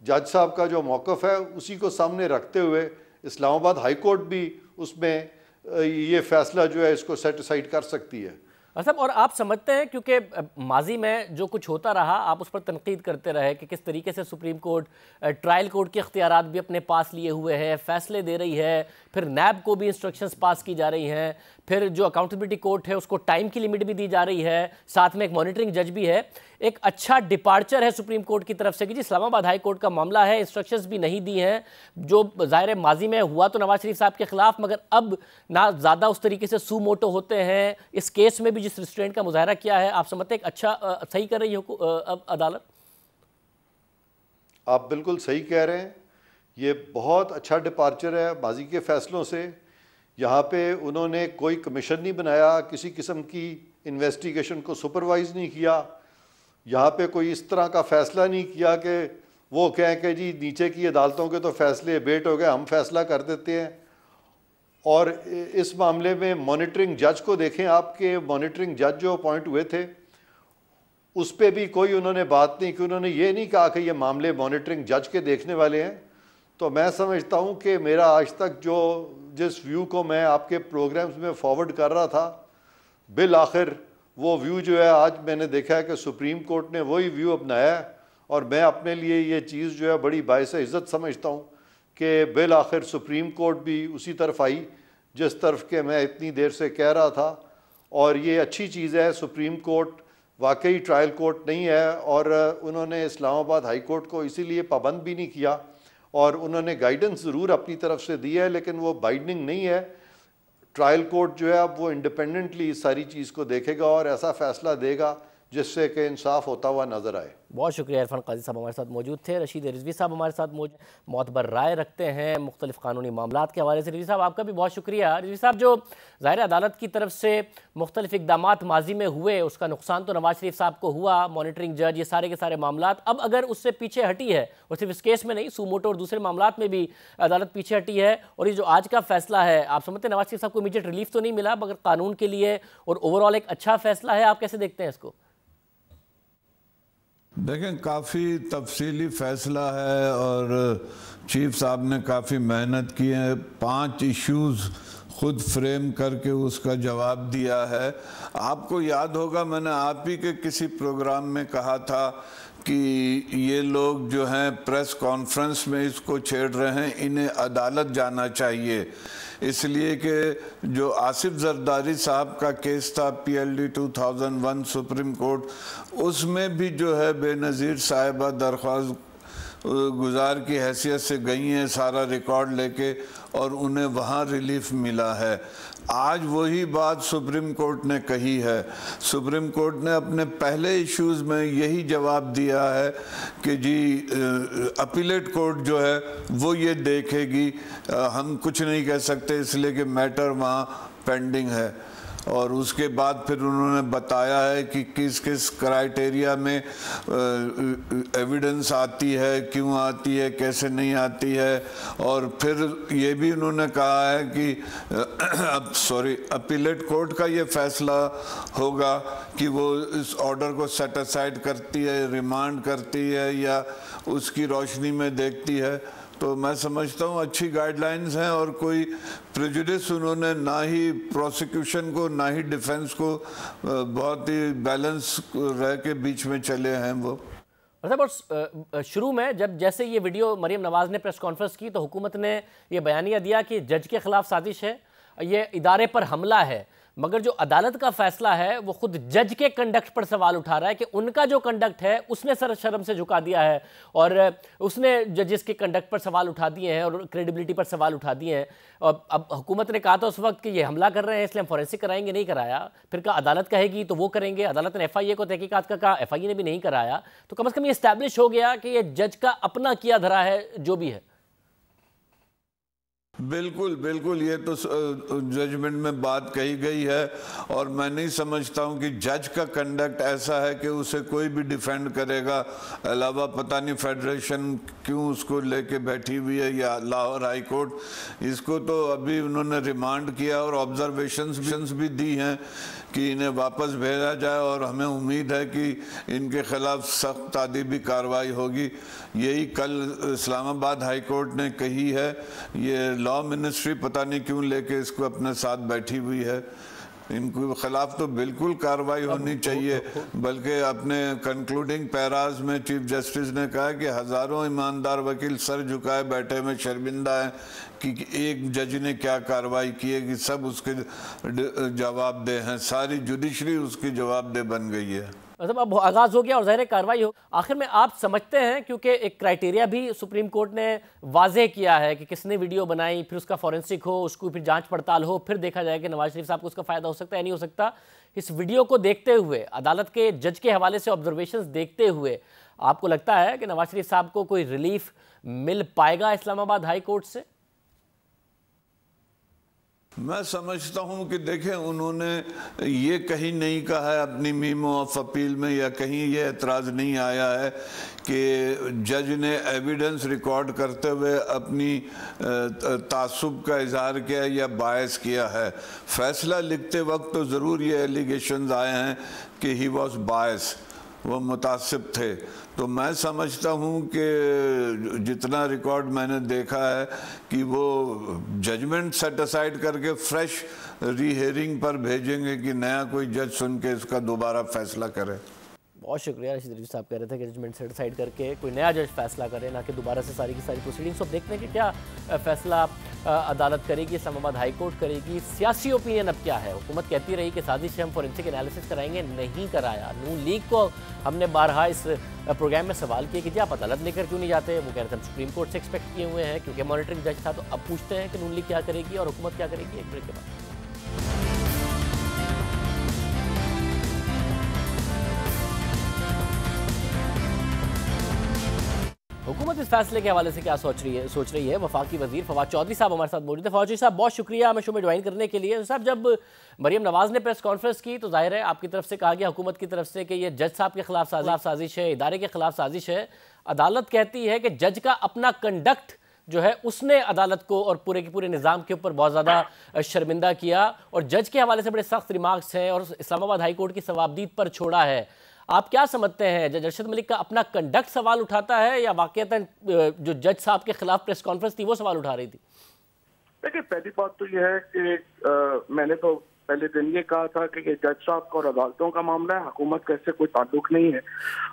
जज साहब का जो मौक़िफ़ है उसी को सामने रखते हुए इस्लामाबाद हाई कोर्ट भी उसमें ये फ़ैसला जो है इसको सेट असाइड कर सकती है। असब, और आप समझते हैं क्योंकि माजी में जो कुछ होता रहा आप उस पर तनकीद करते रहे कि किस तरीके से सुप्रीम कोर्ट ट्रायल कोर्ट के इख्तियारात भी अपने पास लिए हुए है, फैसले दे रही है, फिर नैब को भी इंस्ट्रक्शंस पास की जा रही हैं, फिर जो अकाउंटेबिलिटी कोर्ट है उसको टाइम की लिमिट भी दी जा रही है, साथ में एक मॉनिटरिंग जज भी है। एक अच्छा डिपार्चर है सुप्रीम कोर्ट की तरफ से कि जी इस्लामाबाद हाई कोर्ट का मामला है, इंस्ट्रक्शंस भी नहीं दी हैं, जो ज़ाहिर माजी में हुआ तो नवाज शरीफ साहब के खिलाफ, मगर अब ना ज़्यादा उस तरीके से सू मोटो होते हैं। इस केस में भी जिस रिस्ट्रेंट का मुजाहरा किया है, आप समझते हैं एक अच्छा सही कर रही है अब अदालत? आप बिल्कुल सही कह रहे हैं, ये बहुत अच्छा डिपार्चर है माजी के फैसलों से। यहाँ पे उन्होंने कोई कमीशन नहीं बनाया, किसी किस्म की इन्वेस्टिगेशन को सुपरवाइज नहीं किया, यहाँ पे कोई इस तरह का फ़ैसला नहीं किया कि वो कहें कि जी नीचे की अदालतों के तो फैसले बेट हो गए, हम फैसला कर देते हैं। और इस मामले में मॉनिटरिंग जज को देखें, आपके मॉनिटरिंग जज जो अपॉइंट हुए थे उस पर भी कोई उन्होंने बात नहीं की, उन्होंने ये नहीं कहा कि ये मामले मॉनिटरिंग जज के देखने वाले हैं। तो मैं समझता हूँ कि मेरा आज तक जिस व्यू को मैं आपके प्रोग्राम्स में फॉरवर्ड कर रहा था, बिल आखिर वो व्यू जो है आज मैंने देखा है कि सुप्रीम कोर्ट ने वही व्यू अपनाया है। और मैं अपने लिए ये चीज़ जो है बड़ी बाइस इज़्ज़त समझता हूँ कि बिल आखिर सुप्रीम कोर्ट भी उसी तरफ आई जिस तरफ के मैं इतनी देर से कह रहा था। और ये अच्छी चीज़ है, सुप्रीम कोर्ट वाकई ट्रायल कोर्ट नहीं है, और उन्होंने इस्लामाबाद हाई कोर्ट को इसीलिए पाबंद भी नहीं किया, और उन्होंने गाइडेंस ज़रूर अपनी तरफ से दी है लेकिन वो बाइंडिंग नहीं है। ट्रायल कोर्ट जो है अब वो इंडिपेंडेंटली इस सारी चीज़ को देखेगा और ऐसा फ़ैसला देगा जिससे कि इंसाफ होता हुआ नजर आए। बहुत शुक्रिया। इरफान काजी साहब हमारे साथ मौजूद थे। रशीद रिजवी साहब हमारे साथ मोतबर राय रखते हैं मुख्तलिफ कानूनी मामलात के हवाले से। रिजवी साहब आपका भी बहुत शुक्रिया। रिजवी साहब, जो ज़ाहिर अदालत की तरफ से मुख्तलिफ इकदामात माजी में हुए उसका नुकसान तो नवाज शरीफ साहब को हुआ, मॉनिटरिंग जज, ये सारे के सारे मामलात, अब अगर उससे पीछे हटी है, और सिर्फ इस केस में नहीं, सूमोटो और दूसरे मामलात में भी अदालत पीछे हटी है, और ये जो आज का फैसला है, आप समझते हैं नवाज शरीफ साहब को इमीडिएट रिलीफ तो नहीं मिला मगर कानून के लिए और ओवरऑल एक अच्छा फैसला है, आप कैसे देखते हैं इसको? देखें, काफ़ी तफसीली फ़ैसला है और चीफ साहब ने काफ़ी मेहनत की है, 5 इश्यूज़ खुद फ्रेम करके उसका जवाब दिया है। आपको याद होगा मैंने आप ही के किसी प्रोग्राम में कहा था कि ये लोग जो हैं प्रेस कॉन्फ्रेंस में इसको छेड़ रहे हैं, इन्हें अदालत जाना चाहिए, इसलिए कि जो आसिफ जरदारी साहब का केस था PLD 2001 सुप्रीम कोर्ट, उसमें भी जो है बेनज़ीर साहिबा दरख्वास्त गुजार की हैसियत से गई हैं सारा रिकॉर्ड लेके, और उन्हें वहाँ रिलीफ मिला है। आज वही बात सुप्रीम कोर्ट ने कही है। सुप्रीम कोर्ट ने अपने पहले इश्यूज़ में यही जवाब दिया है कि जी अपीलेट कोर्ट जो है वो ये देखेगी, हम कुछ नहीं कह सकते इसलिए कि मैटर वहाँ पेंडिंग है। और उसके बाद फिर उन्होंने बताया है कि किस किस क्राइटेरिया में एविडेंस आती है, क्यों आती है, कैसे नहीं आती है। और फिर ये भी उन्होंने कहा है कि अपीलेट कोर्ट का ये फैसला होगा कि वो इस ऑर्डर को सेट असाइड करती है, रिमांड करती है या उसकी रोशनी में देखती है। तो मैं समझता हूँ अच्छी गाइडलाइंस हैं और कोई प्रेजुडिस उन्होंने ना ही प्रोसिक्यूशन को ना ही डिफेंस को, बहुत ही बैलेंस रह के बीच में चले हैं वो। मतलब शुरू में जब जैसे ये वीडियो मरीम नवाज ने प्रेस कॉन्फ्रेंस की तो हुकूमत ने ये बयानिया दिया कि जज के खिलाफ साजिश है, ये इदारे पर हमला है, मगर जो अदालत का फैसला है वो खुद जज के कंडक्ट पर सवाल उठा रहा है कि उनका जो कंडक्ट है उसने सर शर्म से झुका दिया है, और उसने जजेस के कंडक्ट पर सवाल उठा दिए हैं और क्रेडिबिलिटी पर सवाल उठा दिए हैं। और अब हुकूमत ने कहा था उस वक्त कि ये हमला कर रहे हैं इसलिए हम फॉरेंसिक कराएंगे, नहीं कराया। फिर कहा अदालत कहेगी तो वो करेंगे, अदालत ने FIA को तहकीकात का कहा, FIA ने भी नहीं कराया। तो कम से कम ये इस्टेब्लिश हो गया कि ये जज का अपना किया धरा है जो भी है। बिल्कुल बिल्कुल, ये तो जजमेंट में बात कही गई है, और मैं नहीं समझता हूँ कि जज का कंडक्ट ऐसा है कि उसे कोई भी डिफेंड करेगा। अलावा पता नहीं फेडरेशन क्यों उसको लेके बैठी हुई है, या लाहौर हाई कोर्ट। इसको तो अभी उन्होंने रिमांड किया और ऑब्जर्वेशंस भी दी हैं कि इन्हें वापस भेजा जाए, और हमें उम्मीद है कि इनके खिलाफ सख्त तादीबी कार्रवाई होगी। यही कल इस्लामाबाद हाई कोर्ट ने कही है। ये लॉ मिनिस्ट्री पता नहीं क्यों लेके इसको अपने साथ बैठी हुई है। इनके खिलाफ तो बिल्कुल कार्रवाई होनी चाहिए। बल्कि अपने कंक्लूडिंग पैराज में चीफ जस्टिस ने कहा कि हजारों ईमानदार वकील सर झुकाए बैठे में शर्मिंदा हैं कि एक जज ने क्या कार्रवाई की है, कि सब उसके जवाबदेह हैं, सारी जुडिशरी उसकी जवाबदेह बन गई है। मतलब अब आगाज हो गया और ज़ाहिर कार्रवाई हो। आखिर में आप समझते हैं, क्योंकि एक क्राइटेरिया भी सुप्रीम कोर्ट ने वाजे किया है कि किसने वीडियो बनाई, फिर उसका फॉरेंसिक हो, उसको फिर जांच पड़ताल हो, फिर देखा जाए कि नवाज शरीफ साहब को उसका फ़ायदा हो सकता है नहीं हो सकता। इस वीडियो को देखते हुए, अदालत के जज के हवाले से ऑब्जर्वेशंस देखते हुए, आपको लगता है कि नवाज शरीफ साहब को कोई रिलीफ मिल पाएगा इस्लामाबाद हाई कोर्ट से? मैं समझता हूं कि देखें, उन्होंने ये कहीं नहीं कहा है अपनी मीमो ऑफ अपील में, या कहीं ये एतराज़ नहीं आया है कि जज ने एविडेंस रिकॉर्ड करते हुए अपनी तासुब का इजहार किया या बायस किया है। फैसला लिखते वक्त तो ज़रूर ये एलिगेशंस आए हैं कि ही वॉज बायस, वो मुतासिब थे। तो मैं समझता हूँ कि जितना रिकॉर्ड मैंने देखा है कि वो जजमेंट सेट असाइड करके फ्रेश रीहेयरिंग पर भेजेंगे कि नया कोई जज सुन के इसका दोबारा फैसला करे। बहुत शुक्रिया। रशीद रिजवी साहब कह रहे थे कि जजमेंट सेट असाइड करके कोई नया जज फैसला करे, ना कि दोबारा से सारी की सारी प्रोसीडिंग्स। अब देखते हैं कि क्या फैसला अदालत करेगी, इस्लामाबाद हाई कोर्ट करेगी। सियासी ओपिनियन अब क्या है? हुकूमत कहती रही कि साजिश से हम फोरेंसिक एनालिसिस कराएंगे, नहीं कराया। नून लीग को हमने बारहा इस प्रोग्राम में सवाल किए कि जी आप अदालत लेकर क्यों नहीं जाते? वो कह रहे थे हम सुप्रीम कोर्ट से एक्सपेक्ट किए हुए हैं क्योंकि मॉनिटरिंग जज था। तो अब पूछते हैं कि नून लीग क्या करेगी और हुकूमत क्या करेगी। एक ब्रेक के बाद हुकूमत इस फैसले के हवाले से क्या सोच रही है वफाकी वजीर फवाद चौधरी साहब हमारे साथ मौजूद है। फवाद चौधरी साहब, बहुत शुक्रिया हमें शो में ज्वाइन करने के लिए। साहब, जब मरियम नवाज ने प्रेस कॉन्फ्रेंस की तो जाहिर है आपकी तरफ से कहा गया, हुकूमत की तरफ से, कि ये जज साहब के खिलाफ साजिश है, इदारे के खिलाफ साजिश है। अदालत कहती है कि जज का अपना कंडक्ट जो है उसने अदालत को और पूरे के पूरे निज़ाम के ऊपर बहुत ज़्यादा शर्मिंदा किया, और जज के हवाले से बड़े सख्त रिमार्क्स हैं और इस्लामाबाद हाई कोर्ट की सवाबदीद पर छोड़ा है। आप क्या समझते हैं, जज अरशद मलिक का अपना कंडक्ट सवाल उठाता है या वाकईतन जो जज साहब के खिलाफ प्रेस कॉन्फ्रेंस थी वो सवाल उठा रही थी? देखिए, पहली बात तो यह है कि मैंने तो पहले दिन ये कहा था कि ये जज साहब का और अदालतों का मामला है, हुकूमत का इससे कोई ताल्लुक नहीं है।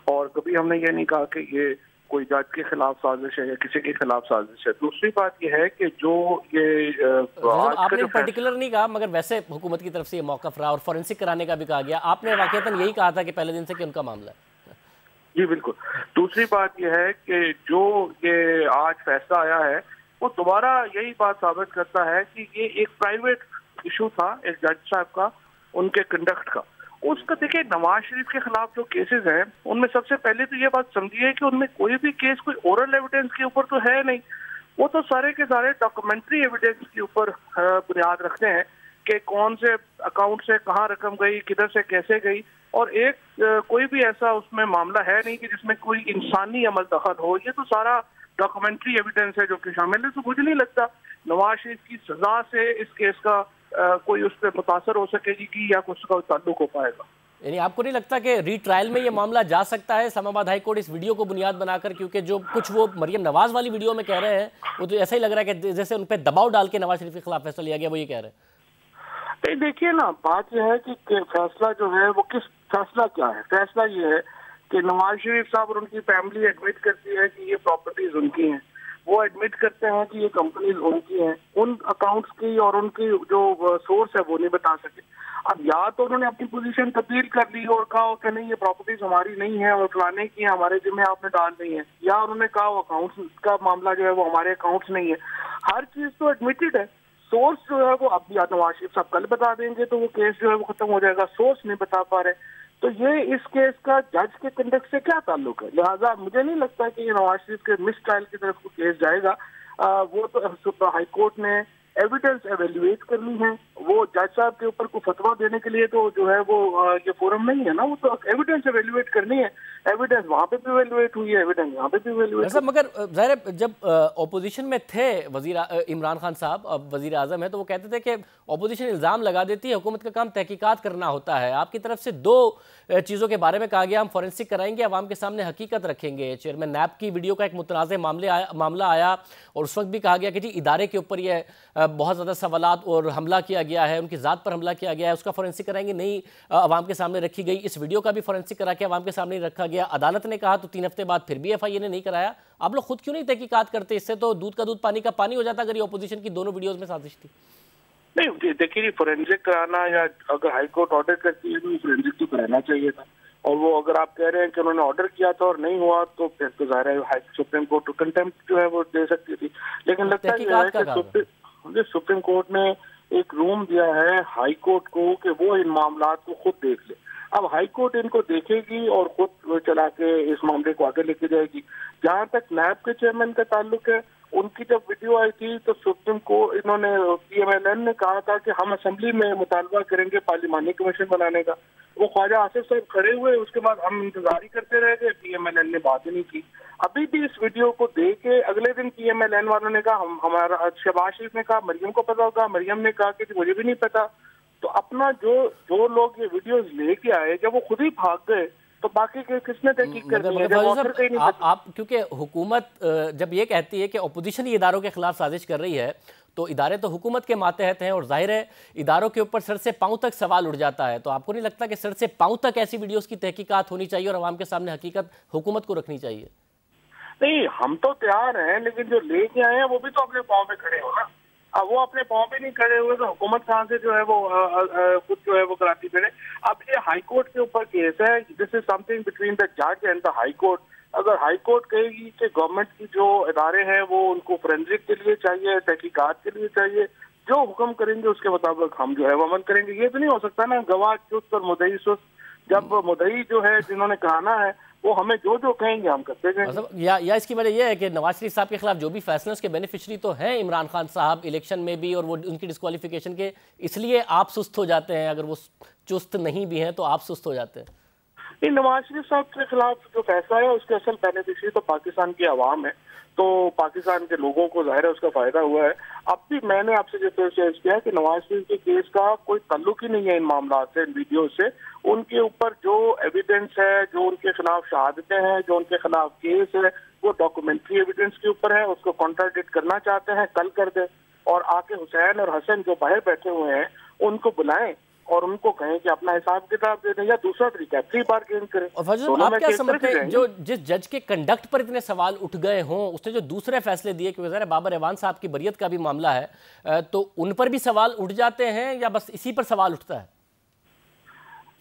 और कभी हमने ये नहीं कहा कि ये कोई जज के खिलाफ साजिश है या किसी के खिलाफ साजिश है। दूसरी बात यह है कि जो ये आपने पर्टिकुलर नहीं कहा, मगर वैसे हुकूमत की तरफ से ये मौक़िफ़ रहा और फॉरेंसिक कराने का भी कहा गया। आपने वाकईतन यही कहा था कि पहले दिन से कि उनका मामला है। जी बिल्कुल। दूसरी बात यह है कि जो ये आज फैसला आया है वो दोबारा यही बात साबित करता है कि ये एक प्राइवेट इशू था एक जज साहब का, उनके कंडक्ट का। उसका देखिए, नवाज शरीफ के खिलाफ जो केसेस हैं उनमें सबसे पहले तो ये बात समझिए कि उनमें कोई भी केस कोई ओरल एविडेंस के ऊपर तो है नहीं, वो तो सारे के सारे डॉक्यूमेंट्री एविडेंस के ऊपर बुनियाद रखते हैं कि कौन से अकाउंट से कहाँ रकम गई, किधर से कैसे गई। और एक कोई भी ऐसा उसमें मामला है नहीं कि जिसमें कोई इंसानी अमल दखल हो। ये तो सारा डॉक्यूमेंट्री एविडेंस है जो कि शामिल है। तो मुझे नहीं लगता नवाज शरीफ की सजा से इस केस का कोई उस पर मुतासर हो सकेगी कि या कुछ का ताल्लुक हो पाएगा। यानी आपको नहीं लगता कि रीट्रायल में ये मामला जा सकता है इस्लामाबाद हाई कोर्ट इस वीडियो को बुनियाद बनाकर? क्योंकि जो कुछ वो मरियम नवाज वाली वीडियो में कह रहे हैं वो तो ऐसा ही लग रहा है कि जैसे उन पर दबाव डाल के नवाज शरीफ के खिलाफ फैसला लिया गया, वो ये कह रहे हैं। नहीं, देखिए ना, बात यह है कि फैसला जो है वो किस फैसला क्या है। फैसला ये है कि नवाज शरीफ साहब और उनकी फैमिली एडमिट करती है कि ये प्रॉपर्टीज उनकी हैं, वो एडमिट करते हैं कि ये कंपनीज उनकी हैं, उन अकाउंट्स की और उनकी जो सोर्स है वो नहीं बता सके। अब या तो उन्होंने अपनी पोजीशन तब्दील कर ली और कहा कि नहीं ये प्रॉपर्टीज हमारी नहीं है और फलाने की हमारे जिम्मे आपने डाल दी है, या उन्होंने कहा अकाउंट्स का मामला जो है वो हमारे अकाउंट्स नहीं है। हर चीज तो एडमिटेड है। सोर्स जो है वो अब या नवाज शरीफ साहब कल बता देंगे तो वो केस जो है वो खत्म हो जाएगा। सोर्स नहीं बता पा रहे, तो ये इस केस का जज के कंडक्ट से क्या ताल्लुक है? लिहाजा मुझे नहीं लगता कि ये नवाज शरीफ के मिस ट्रायल की तरफ केस जाएगा। वो तो हाई कोर्ट ने एविडेंस एवेल्युएट करनी है। वो जज साहब के ऊपर को फतवा देने के लिए तो जो है वो ये फोरम नहीं है ना, वो तो एविडेंस एवेल्युएट करनी है। एविडेंस वहाँ पे भी एवेल्युएट हुई है, एविडेंस यहाँ पे भी एवेल्युएट। मगर ज़ाहिर जब ऑपोजिशन में थे वजीर इमरान खान साहब, अब वजीर आजम है, तो वो कहते थे कि ऑपोजिशन इल्ज़ाम लगा देती है, हुकूमत का काम तहकीकात करना होता है। आपकी तरफ से दो चीज़ों के बारे में कहा गया, हम फॉरेंसिक कराएंगे, अवाम के सामने हकीकत रखेंगे। चेयरमैन नैब की वीडियो का एक मुतनाज़ मामला आया और उस वक्त भी कहा गया कि जी इदारे के ऊपर ये बहुत ज़्यादा सवालात और हमला किया गया है, उनकी ज़ात पर हमला किया गया है, उसका फोरेंसिक कराएंगे, नहीं आवाम के सामने रखी गई, इस वीडियो का भी फोरेंसिक करा के आवाम के सामने रखा गया, अदालत ने कहा तो 3 हफ्ते बाद फिर भी FIA ने नहीं कराया। आप लोग खुद क्यों नहीं तहकीकात करते? इससे तो दूध का दूध पानी का पानी हो जाता अगर ये अपोजिशन की दोनों वीडियोज़ में साजिश थी। नहीं देखिए, फोरेंसिक कराना या अगर हाईकोर्ट ऑर्डर करती है तो फोरेंसिक तो कराना चाहिए था। और वो अगर आप कह रहे हैं कि उन्होंने ऑर्डर किया था और नहीं हुआ तो फिर तो जाहिर है सुप्रीम कोर्ट तो कंटेम्प्ट जो है वो दे सकती थी। लेकिन लगता है कि सुप्रीम कोर्ट ने एक रूम दिया है हाई कोर्ट को कि वो इन मामला को खुद देख ले। अब हाई कोर्ट इनको देखेगी और खुद चला के इस मामले को आगे लेके जाएगी। जहाँ तक नैब के चेयरमैन का ताल्लुक है, उनकी जब वीडियो आई थी तो सुप्रीम कोर्ट इन्होंने PMLN ने कहा था कि हम असेंबली में मुतालबा करेंगे पार्लिमानी कमीशन बनाने का। वो ख्वाजा आसिफ साहब खड़े हुए, उसके बाद हम इंतजार ही करते रह गए, PMLN ने बात ही नहीं की। अभी भी इस वीडियो को देख के अगले दिन PMLN वालों ने कहा हमारा शहबाज शरीफ ने कहा मरियम को पता होगा, मरियम ने कहा कि मुझे भी नहीं पता। तो अपना जो लोग ये वीडियोस लेके आए जब वो खुद ही भाग गए तो बाकी के किसने तहकीक करनी है? आप क्योंकि हुकूमत जब ये कहती है कि अपोजिशन इदारों के खिलाफ साजिश कर रही है तो इदारे तो हुकूमत के मातहत हैं और जाहिर है इदारों के ऊपर सर से पांव तक सवाल उठ जाता है। तो आपको नहीं लगता कि सर से पांव तक ऐसी वीडियोस की तहकीकात होनी चाहिए और आवाम के सामने हकीकत हुकूमत को रखनी चाहिए? नहीं, हम तो तैयार हैं, लेकिन जो लेके आए हैं वो भी तो अपने पाँव पे खड़े हो ना। अब वो अपने पाँव पे नहीं खड़े हुए तो हुकूमत कहाँ से जो है वो कुछ जो है वो कराती फिरे। अब ये हाई कोर्ट के ऊपर केस है, this is something between the जज एंड द हाई कोर्ट। अगर हाई कोर्ट कहेगी कि गवर्नमेंट की जो इदारे हैं वो उनको फोरेंसिक के लिए चाहिए, तहकीकात के लिए चाहिए, जो हुक्म करेंगे उसके मुताबिक हम जो है वो अमल करेंगे। ये तो नहीं हो सकता ना गवाह चुस्त और मुद्दई सुस्त। जब मुद्दई जो है जिन्होंने कहना है वो हमें जो कहेंगे हम करते हैं। मतलब या इसकी वजह यह है कि नवाज शरीफ साहब के खिलाफ जो भी फैसले उसके बेनिफिशरी तो हैं इमरान खान साहब इलेक्शन में भी और वो उनकी डिस्क्वालिफिकेशन के, इसलिए आप सुस्त हो जाते हैं। अगर वो चुस्त नहीं भी हैं तो आप सुस्त हो जाते हैं। नवाज शरीफ साहब के खिलाफ जो फैसला है उसके असल बेनिफिशरी तो पाकिस्तान की आवाम है, तो पाकिस्तान के लोगों को जाहिर है उसका फायदा हुआ है। अब भी मैंने आपसे जो पेश किया है कि नवाज शरीफ के केस का कोई ताल्लुक ही नहीं है इन मामला से, इन वीडियो से। उनके ऊपर जो एविडेंस है, जो उनके खिलाफ शहादतें हैं, जो उनके खिलाफ केस है, वो डॉक्यूमेंट्री एविडेंस के ऊपर है। उसको कॉन्ट्राडिक्ट करना चाहते हैं, कल कर दे और आके हुसैन और हसन जो बाहर बैठे हुए हैं उनको बुलाएं और उनको कहें कि अपना हिसाब किताब दे दें, या दूसरा तरीका 3 बार गेम करें। और आप क्या समझते हैं जो जिस जज के कंडक्ट पर इतने सवाल उठ गए हों, उसने जो दूसरे फैसले दिए, क्योंकि ज़रा बाबर एवान साहब की बरियत का भी मामला है, तो उन पर भी सवाल उठ जाते हैं या बस इसी पर सवाल उठता है?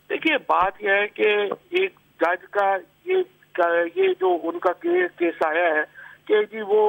देखिए, बात यह है कि एक जज का ये जो उनका केस आया है कि जी वो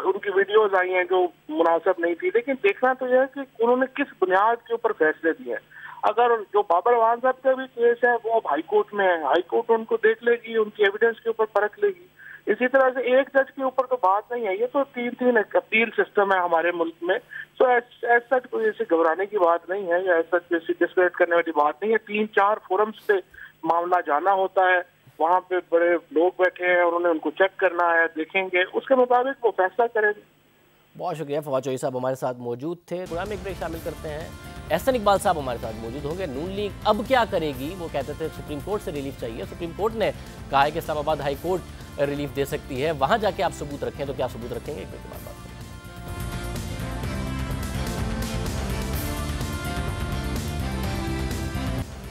उनकी वीडियोस आई हैं जो मुनासिब नहीं थी, लेकिन देखना तो यह है कि उन्होंने किस बुनियाद के ऊपर फैसले दिए हैं। अगर जो बाबर एवान साहब का भी केस है वो अब हाई कोर्ट में है, हाई कोर्ट उनको देख लेगी, उनकी एविडेंस के ऊपर परख लेगी। इसी तरह से एक जज के ऊपर तो बात नहीं है, ये तो 3 अपील सिस्टम है हमारे मुल्क में। तो ऐसा कोई ऐसे घबराने की बात नहीं है या ऐसा किसी डिस्क्रेडिट करने वाली बात नहीं है। 3-4 फोरम्स पे मामला जाना होता है, वहाँ पे बड़े लोग बैठे हैं, उन्होंने उनको चेक करना है, देखेंगे, उसके मुताबिक वो फैसला करेंगे। बहुत शुक्रिया। फवाद चौधरी साहब हमारे साथ मौजूद थे। प्रोग्राम में एक ब्रेक शामिल करते हैं। एहसन इकबाल साहब हमारे साथ मौजूद होंगे। नून लीग अब क्या करेगी? वो कहते थे सुप्रीम कोर्ट से रिलीफ चाहिए, सुप्रीम कोर्ट ने कहा है कि इस्लामाबाद हाई कोर्ट रिलीफ दे सकती है, वहां जाके आप सबूत रखें। तो क्या सबूत रखेंगे? एक ब्रेक के बाद बात करें।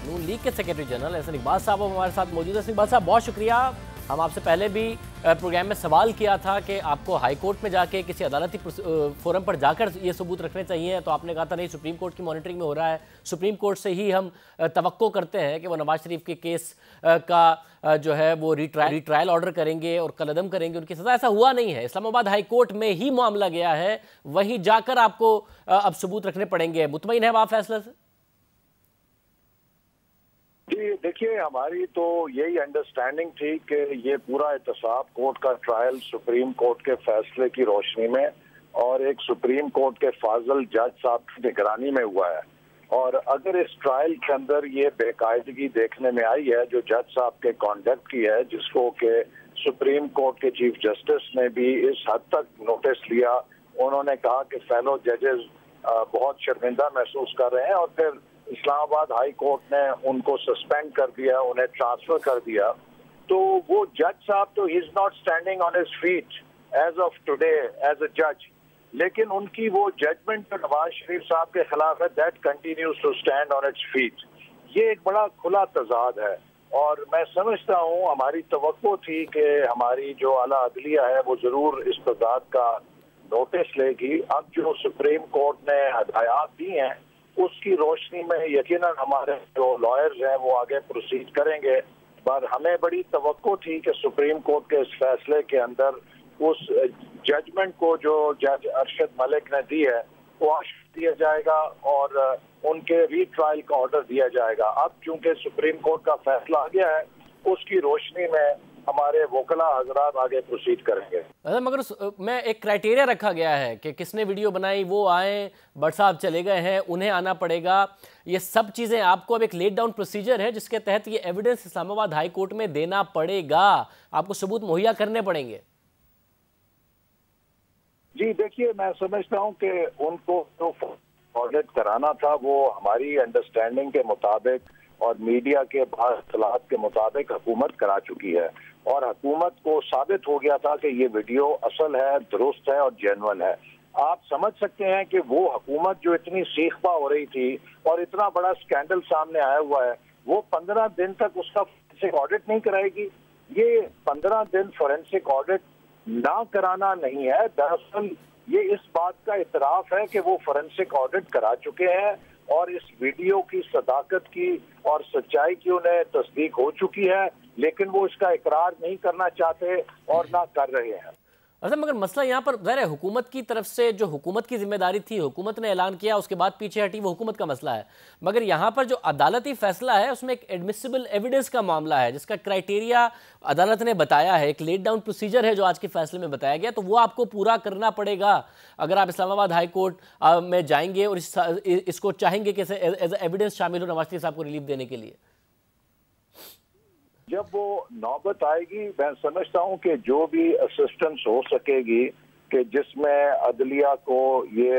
नून लीग के सेक्रेटरी जनरल एहसन इकबाल साहब हमारे साथ मौजूद है। एहसन इकबाल साहब बहुत शुक्रिया। हम आपसे पहले भी प्रोग्राम में सवाल किया था कि आपको हाई कोर्ट में जाके किसी अदालती फोरम पर जाकर ये सबूत रखने चाहिए, तो आपने कहा था नहीं, सुप्रीम कोर्ट की मॉनिटरिंग में हो रहा है, सुप्रीम कोर्ट से ही हम तवक्को करते हैं कि वो नवाज शरीफ के केस का जो है वो रिट्रायल ऑर्डर करेंगे और कलअदम करेंगे उनकी सज़ा। ऐसा हुआ नहीं है, इस्लामाबाद हाई कोर्ट में ही मामला गया है, वहीं जाकर आपको अब सबूत रखने पड़ेंगे। मुतमईन है आप फैसले से? जी देखिए, हमारी तो यही अंडरस्टैंडिंग थी कि ये पूरा एहतसाब कोर्ट का ट्रायल सुप्रीम कोर्ट के फैसले की रोशनी में और एक सुप्रीम कोर्ट के फाजल जज साहब की निगरानी में हुआ है। और अगर इस ट्रायल के अंदर ये बेकायदगी देखने में आई है जो जज साहब के कॉन्डक्ट की है, जिसको कि सुप्रीम कोर्ट के चीफ जस्टिस ने भी इस हद तक नोटिस लिया, उन्होंने कहा कि फेलो जजेस बहुत शर्मिंदा महसूस कर रहे हैं और फिर इस्लामाबाद हाई कोर्ट ने उनको सस्पेंड कर दिया, उन्हें ट्रांसफर कर दिया। तो वो जज साहब तो he is not standing on his feet as of today as a जज। लेकिन उनकी वो जजमेंट जो नवाज शरीफ साहब के खिलाफ है, that continues to stand on its feet. ये एक बड़ा खुला तजाद है और मैं समझता हूँ हमारी तवक्को थी कि हमारी जो आला अदलिया है वो जरूर इस तजाद का नोटिस लेगी। अब जो सुप्रीम कोर्ट ने हदायत दी हैं उसकी रोशनी में यकीनन हमारे जो लॉयर्स हैं वो आगे प्रोसीड करेंगे, पर हमें बड़ी तवक्को थी कि सुप्रीम कोर्ट के इस फैसले के अंदर उस जजमेंट को जो जज अरशद मलिक ने दी है वो दिया जाएगा और उनके रीट्रायल का ऑर्डर दिया जाएगा। अब चूंकि सुप्रीम कोर्ट का फैसला आ गया है उसकी रोशनी में हमारे वकला हजरात आगे प्रोसीड करेंगे। मगर मैं एक क्राइटेरिया रखा गया है कि किसने वीडियो बनाई वो आए, बट साहब चले गए हैं उन्हें आना पड़ेगा। ये सब चीज़ें आपको अब एक लेट डाउन प्रोसीजर है जिसके तहत ये एविडेंस इस्लामाबाद हाई कोर्ट में देना पड़ेगा, आपको सबूत मुहैया करने पड़ेंगे। जी देखिए, मैं समझता हूँ कि उनको जो ऑडिट कराना था वो हमारी अंडरस्टैंडिंग के मुताबिक और मीडिया के बात के मुताबिक हुकूमत करा चुकी है और हुकूमत को साबित हो गया था कि ये वीडियो असल है, दुरुस्त है और जेन्युइन है। आप समझ सकते हैं कि वो हुकूमत जो इतनी सीखपा हो रही थी और इतना बड़ा स्कैंडल सामने आया हुआ है वो 15 दिन तक उसका फोरेंसिक ऑडिट नहीं कराएगी। ये 15 दिन फोरेंसिक ऑडिट ना कराना नहीं है, दरअसल ये इस बात का इतराफ है कि वो फोरेंसिक ऑडिट करा चुके हैं और इस वीडियो की सदाकत की और सच्चाई की उन्हें तस्दीक हो चुकी है, लेकिन वो इसका इकरार नहीं करना चाहते और ना कर रहे हैं। अच्छा, मगर मसला यहाँ पर ज़ाहिर है हुकूमत की तरफ से जो हुकूमत की जिम्मेदारी थी, हुकूमत ने ऐलान किया उसके बाद पीछे हटी, वो हुकूमत का मसला है। मगर यहाँ पर जो अदालती फैसला है उसमें एक एडमिसिबल एविडेंस का मामला है जिसका क्राइटेरिया अदालत ने बताया है, एक लेट डाउन प्रोसीजर है जो आज के फैसले में बताया गया, तो वो आपको पूरा करना पड़ेगा अगर आप इस्लामाबाद हाई कोर्ट में जाएंगे और इसको चाहेंगे कि एज एविडेंस शामिल हो नवाज शरीफ साहब को रिलीफ देने के लिए। जब वो नौबत आएगी मैं समझता हूँ कि जो भी असिस्टेंस हो सकेगी कि जिसमें अदलिया को ये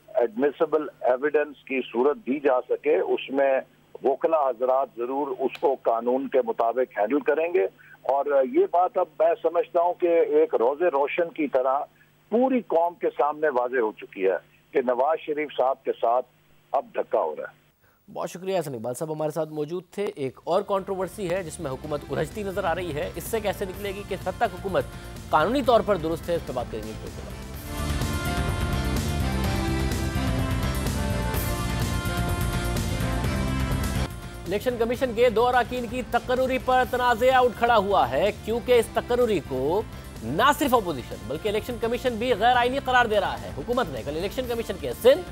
एडमिसिबल एविडेंस की सूरत दी जा सके, उसमें वकला हजरात जरूर उसको कानून के मुताबिक हैंडल करेंगे। और ये बात अब मैं समझता हूँ कि एक रोज़े रोशन की तरह पूरी कौम के सामने वाज़े हो चुकी है कि नवाज शरीफ साहब के साथ अब धक्का हो रहा है। बहुत शुक्रिया हसन इकबाल साहब हमारे साथ मौजूद थे। एक और कंट्रोवर्सी है जिसमें हुकूमत उलझती नजर आ रही है, इससे कैसे निकलेगी, किस हद तक हुकूमत कानूनी तौर पर दुरुस्त है, इस पर बात करेंगे। इलेक्शन कमीशन के 2 अरकान की तकर्रुरी पर तनाज़ा उठ खड़ा हुआ है क्योंकि इस तकर्रुरी को न सिर्फ अपोजिशन बल्कि इलेक्शन कमीशन भी गैर आईनी करार दे रहा है। हुकूमत ने कल इलेक्शन कमीशन के सिंध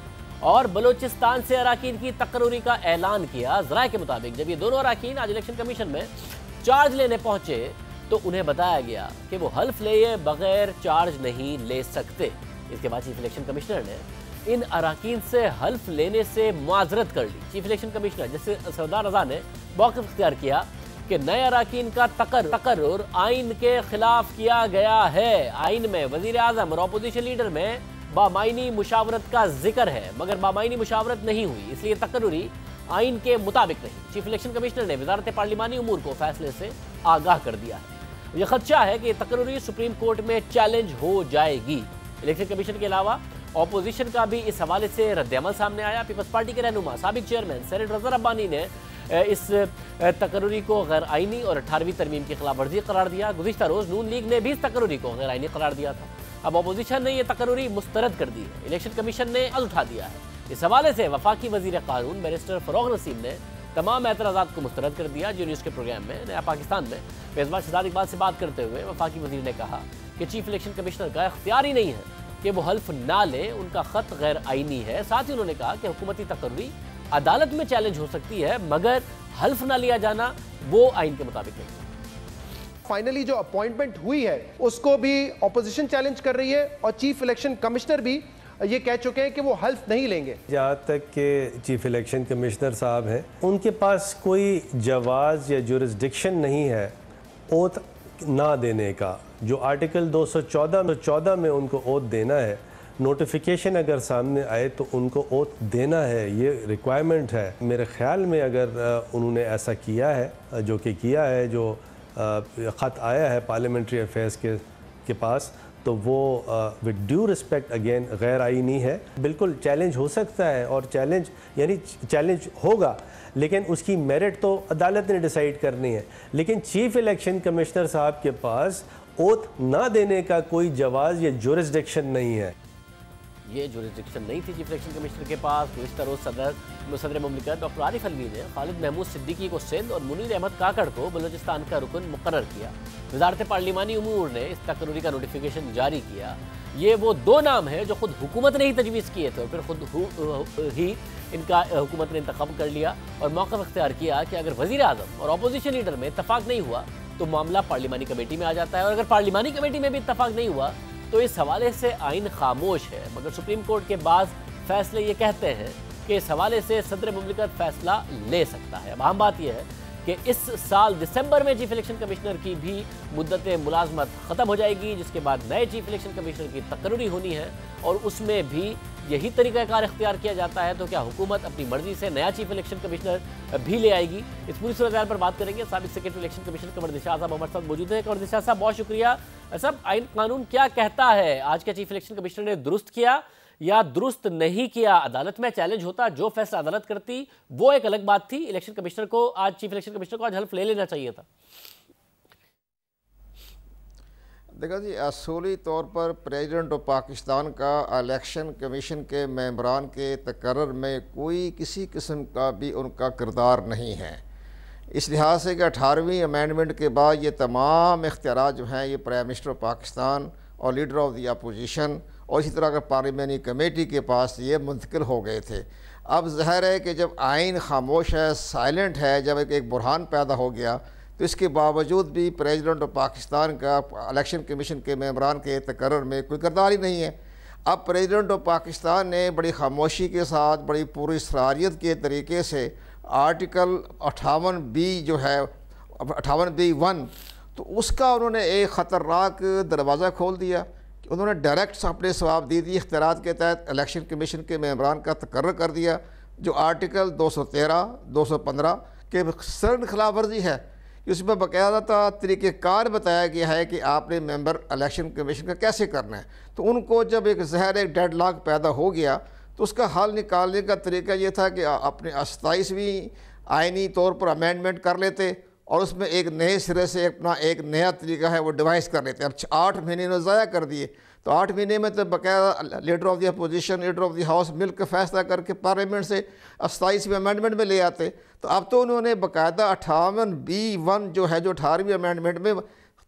और बलोचिस्तान से अरकान की तकर्रुरी का ऐलान किया। ज़राए के मुताबिक जब ये दोनों अरकान आज इलेक्शन कमीशन में चार्ज लेने पहुंचे तो उन्हें बताया गया कि वो हल्फ लिए बगैर चार्ज नहीं ले सकते। इसके बाद चीफ इलेक्शन कमिश्नर ने इन अरकान से हल्फ लेने से मुआजरत कर ली। चीफ इलेक्शन कमिश्नर जैसे सरदार रजा ने मौक़िफ़ इख्तियार किया कि नए अरकान का तकर्रुर आइन के खिलाफ किया गया है। आइन में वज़ीर आज़म और अपोजिशन लीडर में बामायनी मुशावरत का जिक्र है, मगर बामायनी मुशावरत नहीं हुई, इसलिए तकर्रुरी आइन के मुताबिक नहीं। चीफ इलेक्शन कमिश्नर ने वजारत पार्लिमानी उमूर को फैसले से आगाह कर दिया है। यह खदशा है कि तकर्रुरी सुप्रीम कोर्ट में चैलेंज हो जाएगी। इलेक्शन कमीशन के अलावा अपोजिशन का भी इस हवाले से रद्दअमल सामने आया। पीपल्स पार्टी के रहनुमा साबिक चेयरमैन सेनेट रज़ा रब्बानी ने इस तकर्रुरी को गैर आइनी और 18वीं तरमीम की खिलाफ वर्जी करार दिया। गुज़िश्ता रोज़ नून लीग ने भी इस तकर्रुरी को गैर आइनी करार दिया था। अब अपोजिशन ने यह तकर्रुरी मुस्तरद कर दी है, इलेक्शन कमीशन ने आज उठा दिया है। इस हवाले से वफाकी वजीर कानून बैरिस्टर फरोग नसीम ने तमाम एतराज़ात को मुस्तरद कर दिया। जो न्यूज़ के प्रोग्राम में नया पाकिस्तान में मेज़बान शहजाद इकबाल से बात करते हुए वफाकी वजीर ने कहा कि चीफ इलेक्शन कमिश्नर का इख्तियार ही नहीं है कि वो हल्फ ना ले, उनका ख़त गैर आइनी है। साथ ही उन्होंने कहा कि हुकूमती तकर्रुरी अदालत में चैलेंज हो सकती है, मगर हल्फ ना लिया जाना वो आइन के मुताबिक नहीं। फाइनली जो अपॉइंटमेंट हुई है उसको भी ऑपोजिशन चैलेंज कर रही है और चीफ इलेक्शन कमिश्नर भी ये कह चुके हैं कि वो हल्फ नहीं लेंगे। जहाँ तक के चीफ इलेक्शन कमिश्नर साहब हैं, उनके पास कोई जवाज़ या जुरिस्डिक्शन नहीं है ओथ ना देने का। जो आर्टिकल 214 में उनको ओथ देना है, नोटिफिकेशन अगर सामने आए तो उनको ओथ देना है, ये रिक्वायरमेंट है। मेरे ख्याल में अगर उन्होंने ऐसा किया है जो कि किया है, जो ख़त आया है पार्लियामेंट्री अफेयर्स के पास, तो वो विद ड्यू रिस्पेक्ट अगेन गैर आईनी है। बिल्कुल चैलेंज हो सकता है और चैलेंज होगा, लेकिन उसकी मेरिट तो अदालत ने डिसाइड करनी है। लेकिन चीफ इलेक्शन कमिश्नर साहब के पास ओथ ना देने का कोई जवाज़ या जुरिस्डिक्शन नहीं है। ये जुरिस्डिक्शन नहीं थी चीफ इलेक्शन कमिश्नर के पास। गुज़िश्ता रोज़ सदर मुमलिकत डॉक्टर आरिफ अलवी ने खालिद महमूद सिद्दीकी को सिंध और मुनीर अहमद काकड़ को बलूचिस्तान का रुकन मुकर्रर किया। वजारत पार्लिमानी उमूर ने इस तकर्री का नोटिफिकेशन जारी किया। ये वो दो नाम हैं जो खुद हुकूमत ने ही तजवीज़ किए थे और फिर खुद ही इनका हुकूमत ने इंतखाब कर लिया और मौक़िफ़ इख्तियार किया कि अगर वज़ीर आज़म और अपोजिशन लीडर में इत्तफाक नहीं हुआ तो मामला पार्लिमानी कमेटी में आ जाता है, और अगर पार्लिमानी कमेटी में भी इत्तफाक नहीं हुआ तो इस हवाले से आइन खामोश है। मगर सुप्रीम कोर्ट के बाद फैसले ये कहते हैं कि इस हवाले से सदर मुमलिकत फैसला ले सकता है। अब अहम बात यह है कि इस साल दिसंबर में चीफ इलेक्शन कमिश्नर की भी मुद्दत मुलाजमत ख़त्म हो जाएगी, जिसके बाद नए चीफ इलेक्शन कमिश्नर की तकर्री होनी है और उसमें भी यही तरीक़ाकार इख्तियार किया जाता है। तो क्या हुकूमत अपनी मर्जी से नया चीफ इलेक्शन कमिश्नर भी ले आएगी? इस पूरी सूरत पर बात करेंगे। साबिक सेक्रेटरी इलेक्शन कमिश्नर कमरदिद शाह साहब हमारे साथ मौजूद है। कमरदिद शाह साहब बहुत शुक्रिया। सब आइन कानून क्या कहता है? आज के चीफ इलेक्शन कमिश्नर ने दुरुस्त किया या दुरुस्त नहीं किया? अदालत में चैलेंज होता, जो फैसला अदालत करती वो एक अलग बात थी। इलेक्शन कमिश्नर को आज चीफ इलेक्शन कमिश्नर को आज हल्फ ले लेना चाहिए था। देखो जी, असूली तौर पर प्रेसिडेंट ऑफ पाकिस्तान का इलेक्शन कमीशन के मेंबरान के तकर्रर में कोई किसी किस्म का भी उनका किरदार नहीं है। इस लिहाज से कि 18वीं अमेंडमेंट के बाद ये तमाम इख्तियार जो हैं ये प्राइम मिनिस्टर ऑफ पाकिस्तान और लीडर ऑफ द अपोजिशन और इसी तरह का पार्लियामेंट्री कमेटी के पास ये मुंतकिल हो गए थे। अब ज़ाहिर है कि जब आइन खामोश है, साइलेंट है, जब एक बुरहान पैदा हो गया तो इसके बावजूद भी प्रेसिडेंट ऑफ पाकिस्तान का इलेक्शन कमीशन के मेंबरान के तकर्रर में कोई किरदार ही नहीं है। अब प्रेसिडेंट ऑफ पाकिस्तान ने बड़ी खामोशी के साथ, बड़ी पूरी सरारियत के तरीके से आर्टिकल 58B जो है 58B(1) तो उसका उन्होंने एक ख़तरनाक दरवाज़ा खोल दिया। उन्होंने डायरेक्ट अपने सवाबदीदी इख्तियारात के तहत इलेक्शन कमीशन के मेंबरान का तकर्रर कर दिया, जो आर्टिकल 213, 215 के सख्त खिलाफ वर्जी है। उसमें बाकायदा तरीक़ेकार बताया गया है कि आपने मेंबर इलेक्शन कमीशन का कैसे करना है। तो उनको जब एक डेडलॉक पैदा हो गया तो उसका हल निकालने का तरीका ये था कि अपने 27वीं आइनी तौर पर अमेंडमेंट कर लेते और उसमें एक नए सिरे से अपना एक नया तरीका है वो डिवाइस कर लेते। अब 8 महीने ने ज़ाया कर दिए, तो 8 महीने में तो बाकायदा leader of the opposition, leader of the house मिल कर फैसला करके पार्लियामेंट से 27वीं अमेंडमेंट में ले आते। तो अब तो उन्होंने बाकायदा 58B(1) जो है, जो 18वीं अमेंडमेंट में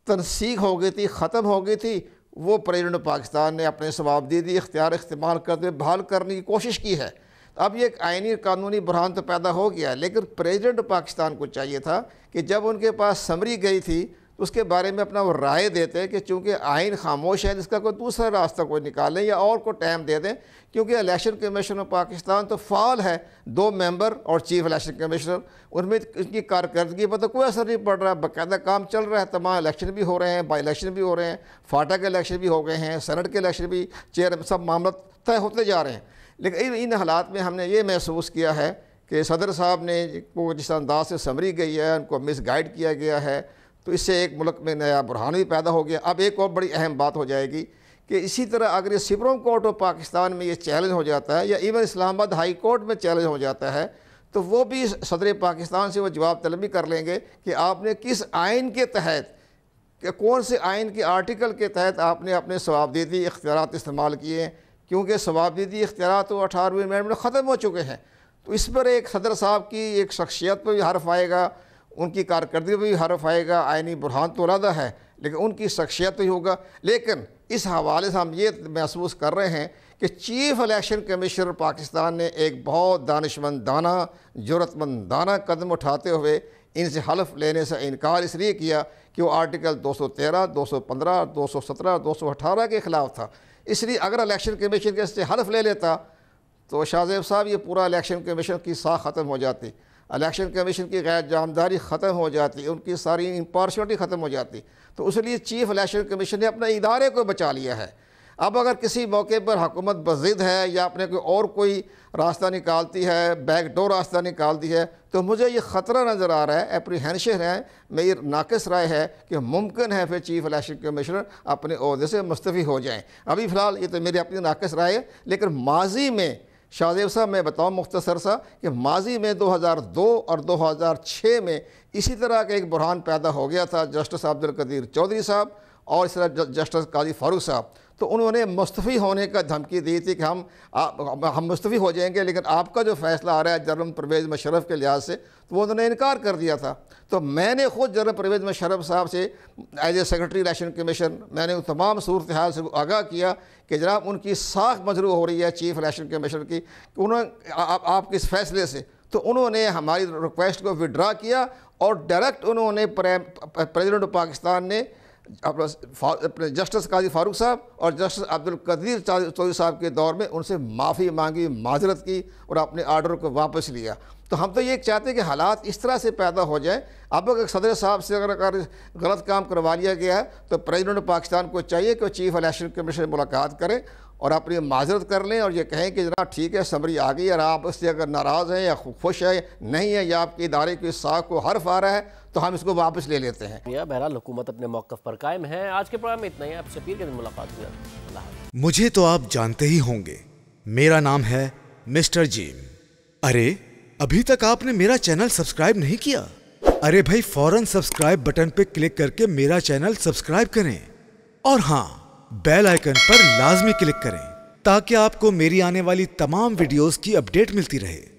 तनसीख हो गई थी, ख़त्म हो गई थी, वो प्रेसिडेंट पाकिस्तान ने अपने सवाबदीदी इख्तियार इस्तेमाल करते हुए बहाल करने की कोशिश की है। अब ये एक आइनी कानूनी बुरहान तो पैदा हो गया, लेकिन प्रेसिडेंट पाकिस्तान को चाहिए था कि जब उनके पास समरी गई थी तो उसके बारे में अपना वो राय देते कि चूँकि आइन खामोश है, जिसका कोई दूसरा रास्ता कोई निकालें या और को टाइम दे दें, क्योंकि इलेक्शन कमीशन ऑफ पाकिस्तान तो फ़ाल है, 2 मेंबर और चीफ इलेक्शन कमिश्नर, उनमें इनकी कारकर्दगी पर तो कोई असर नहीं पड़ रहा है। बाकायदा काम चल रहा है, तमाम इलेक्शन भी हो रहे हैं, बाई इलेक्शन भी हो रहे हैं, फाटा के इलेक्शन भी हो गए हैं, सेनेट के इलेक्शन भी, चेयर सब मामला तय होते जा रहे हैं। लेकिन इन हालात में हमने ये महसूस किया है कि सदर साहब ने को जिस अंदाज से समरी गई है, उनको मिसगाइड किया गया है, तो इससे एक मुल्क में नया बुरहान भी पैदा हो गया। अब एक और बड़ी अहम बात हो जाएगी कि इसी तरह अगर ये सुप्रीम कोर्ट ऑफ पाकिस्तान में ये चैलेंज हो जाता है या इवन इस्लामाबाद हाई कोर्ट में चैलेंज हो जाता है, तो वो भी सदर पाकिस्तान से वो जवाब तलबी कर लेंगे कि आपने किस आइन के तहत, कि कौन से आइन के आर्टिकल के तहत आपने अपने सवाबदीदी इख्तियारात इस्तेमाल किए हैं, क्योंकि सवाबदीदी इख्तियारात तो 18वीं अमेंडमेंट में ख़त्म हो चुके हैं। तो इस पर एक सदर साहब की एक शख्सियत पर भी हर्फ आएगा, उनकी कारकर्दगी भी हर्फ आएगा। आइनी बुरहान तो अलग है, लेकिन उनकी शख्सियत ही होगा। लेकिन इस हवाले से हम ये महसूस कर रहे हैं कि चीफ इलेक्शन कमिश्नर पाकिस्तान ने एक बहुत दानिशमंदाना, ज़रूरतमंदाना कदम उठाते हुए इनसे हल्फ लेने से इनकार इसलिए किया कि वो आर्टिकल 213, 215, 217, 218 के ख़िलाफ़ था। इसलिए अगर इलेक्शन कमीशन के से हल्फ ले लेता तो शाहजेब साहब ये पूरा इलेक्शन कमीशन की साख ख़त्म हो जाती, इलेक्शन कमीशन की गैर जानबदारी ख़त्म हो जाती, उनकी सारी इम्पार्शलिटी ख़त्म हो जाती। तो इसलिए चीफ इलेक्शन कमीशन ने अपने इदारे को बचा लिया है। अब अगर किसी मौके पर हुकूमत बज़िद है या अपने कोई रास्ता निकालती है, बैकडोर रास्ता निकालती है, तो मुझे ये ख़तरा नज़र आ रहा है, एप्रीहेंशन है, मेरी नाक़िस राय है कि मुमकिन है फिर चीफ़ इलेक्शन कमिश्नर अपने ओहदे से मुस्तफ़ी हो जाएँ। अभी फ़िलहाल ये तो मेरी अपनी नाक़िस राय है, लेकिन माजी में शाहज़ेब साहब मैं बताऊँ मुख्तसर सा कि माजी में 2002 और 2006 में इसी तरह का एक बुरहान पैदा हो गया था जस्टिस अब्दुल कदीर चौधरी साहब और इस तरह जस्टिस काजी फारूक साहब। तो उन्होंने मुस्तफ़ी होने का धमकी दी थी कि हम मुस्तफ़ी हो जाएंगे, लेकिन आपका जो फ़ैसला आ रहा है जनरल परवेज़ मुशर्रफ के लिहाज से, तो वो उन्होंने इनकार कर दिया था। तो मैंने ख़ुद जनरल परवेज़ मुशर्रफ साहब से as a secretary election commission मैंने उन तमाम सूरत हाल से आगाह किया कि जनाब उनकी साख मजरू हो रही है चीफ़ इलेक्शन कमीशन की, कि उन्होंने आपके इस फैसले से, तो उन्होंने हमारी रिक्वेस्ट को विड्रा किया और डायरेक्ट उन्होंने प्रेसिडेंट ऑफ पाकिस्तान ने अपने जस्टिस काजी फारूक साहब और जस्टिस अब्दुल कदीर चौधरी साहब के दौर में उनसे माफ़ी मांगी, माजरत की और अपने आर्डर को वापस लिया। तो हम तो ये चाहते हैं कि हालात इस तरह से पैदा हो जाए। अब अगर सदर साहब से अगर गलत काम करवा लिया गया है तो प्रेसिडेंट ऑफ पाकिस्तान को चाहिए कि वो चीफ़ इलेक्शन कमीशन से मुलाकात करें और अपनी माजरत कर लें और ये कहें कि जनाब ठीक है समरी आ गई और आप उससे अगर नाराज़ हैं या खुश है नहीं है या आपके इदारे की साख को हर्फ आ रहा है तो हम इसको वापस ले लेते हैं। बहरहाल हुकूमत अपने मौक़िफ़ पर कायम है। आज के प्रोग्राम में इतना ही। आपसे पीर के दिन मुलाकात हुई। मुझे तो आप जानते ही होंगे, मेरा नाम है मिस्टर जीम। अरे अभी तक आपने मेरा चैनल सब्सक्राइब नहीं किया? अरे भाई फौरन सब्सक्राइब बटन पे क्लिक करके मेरा चैनल सब्सक्राइब करें और हाँ, बेल आइकन पर लाजमी क्लिक करें ताकि आपको मेरी आने वाली तमाम वीडियोस की अपडेट मिलती रहे।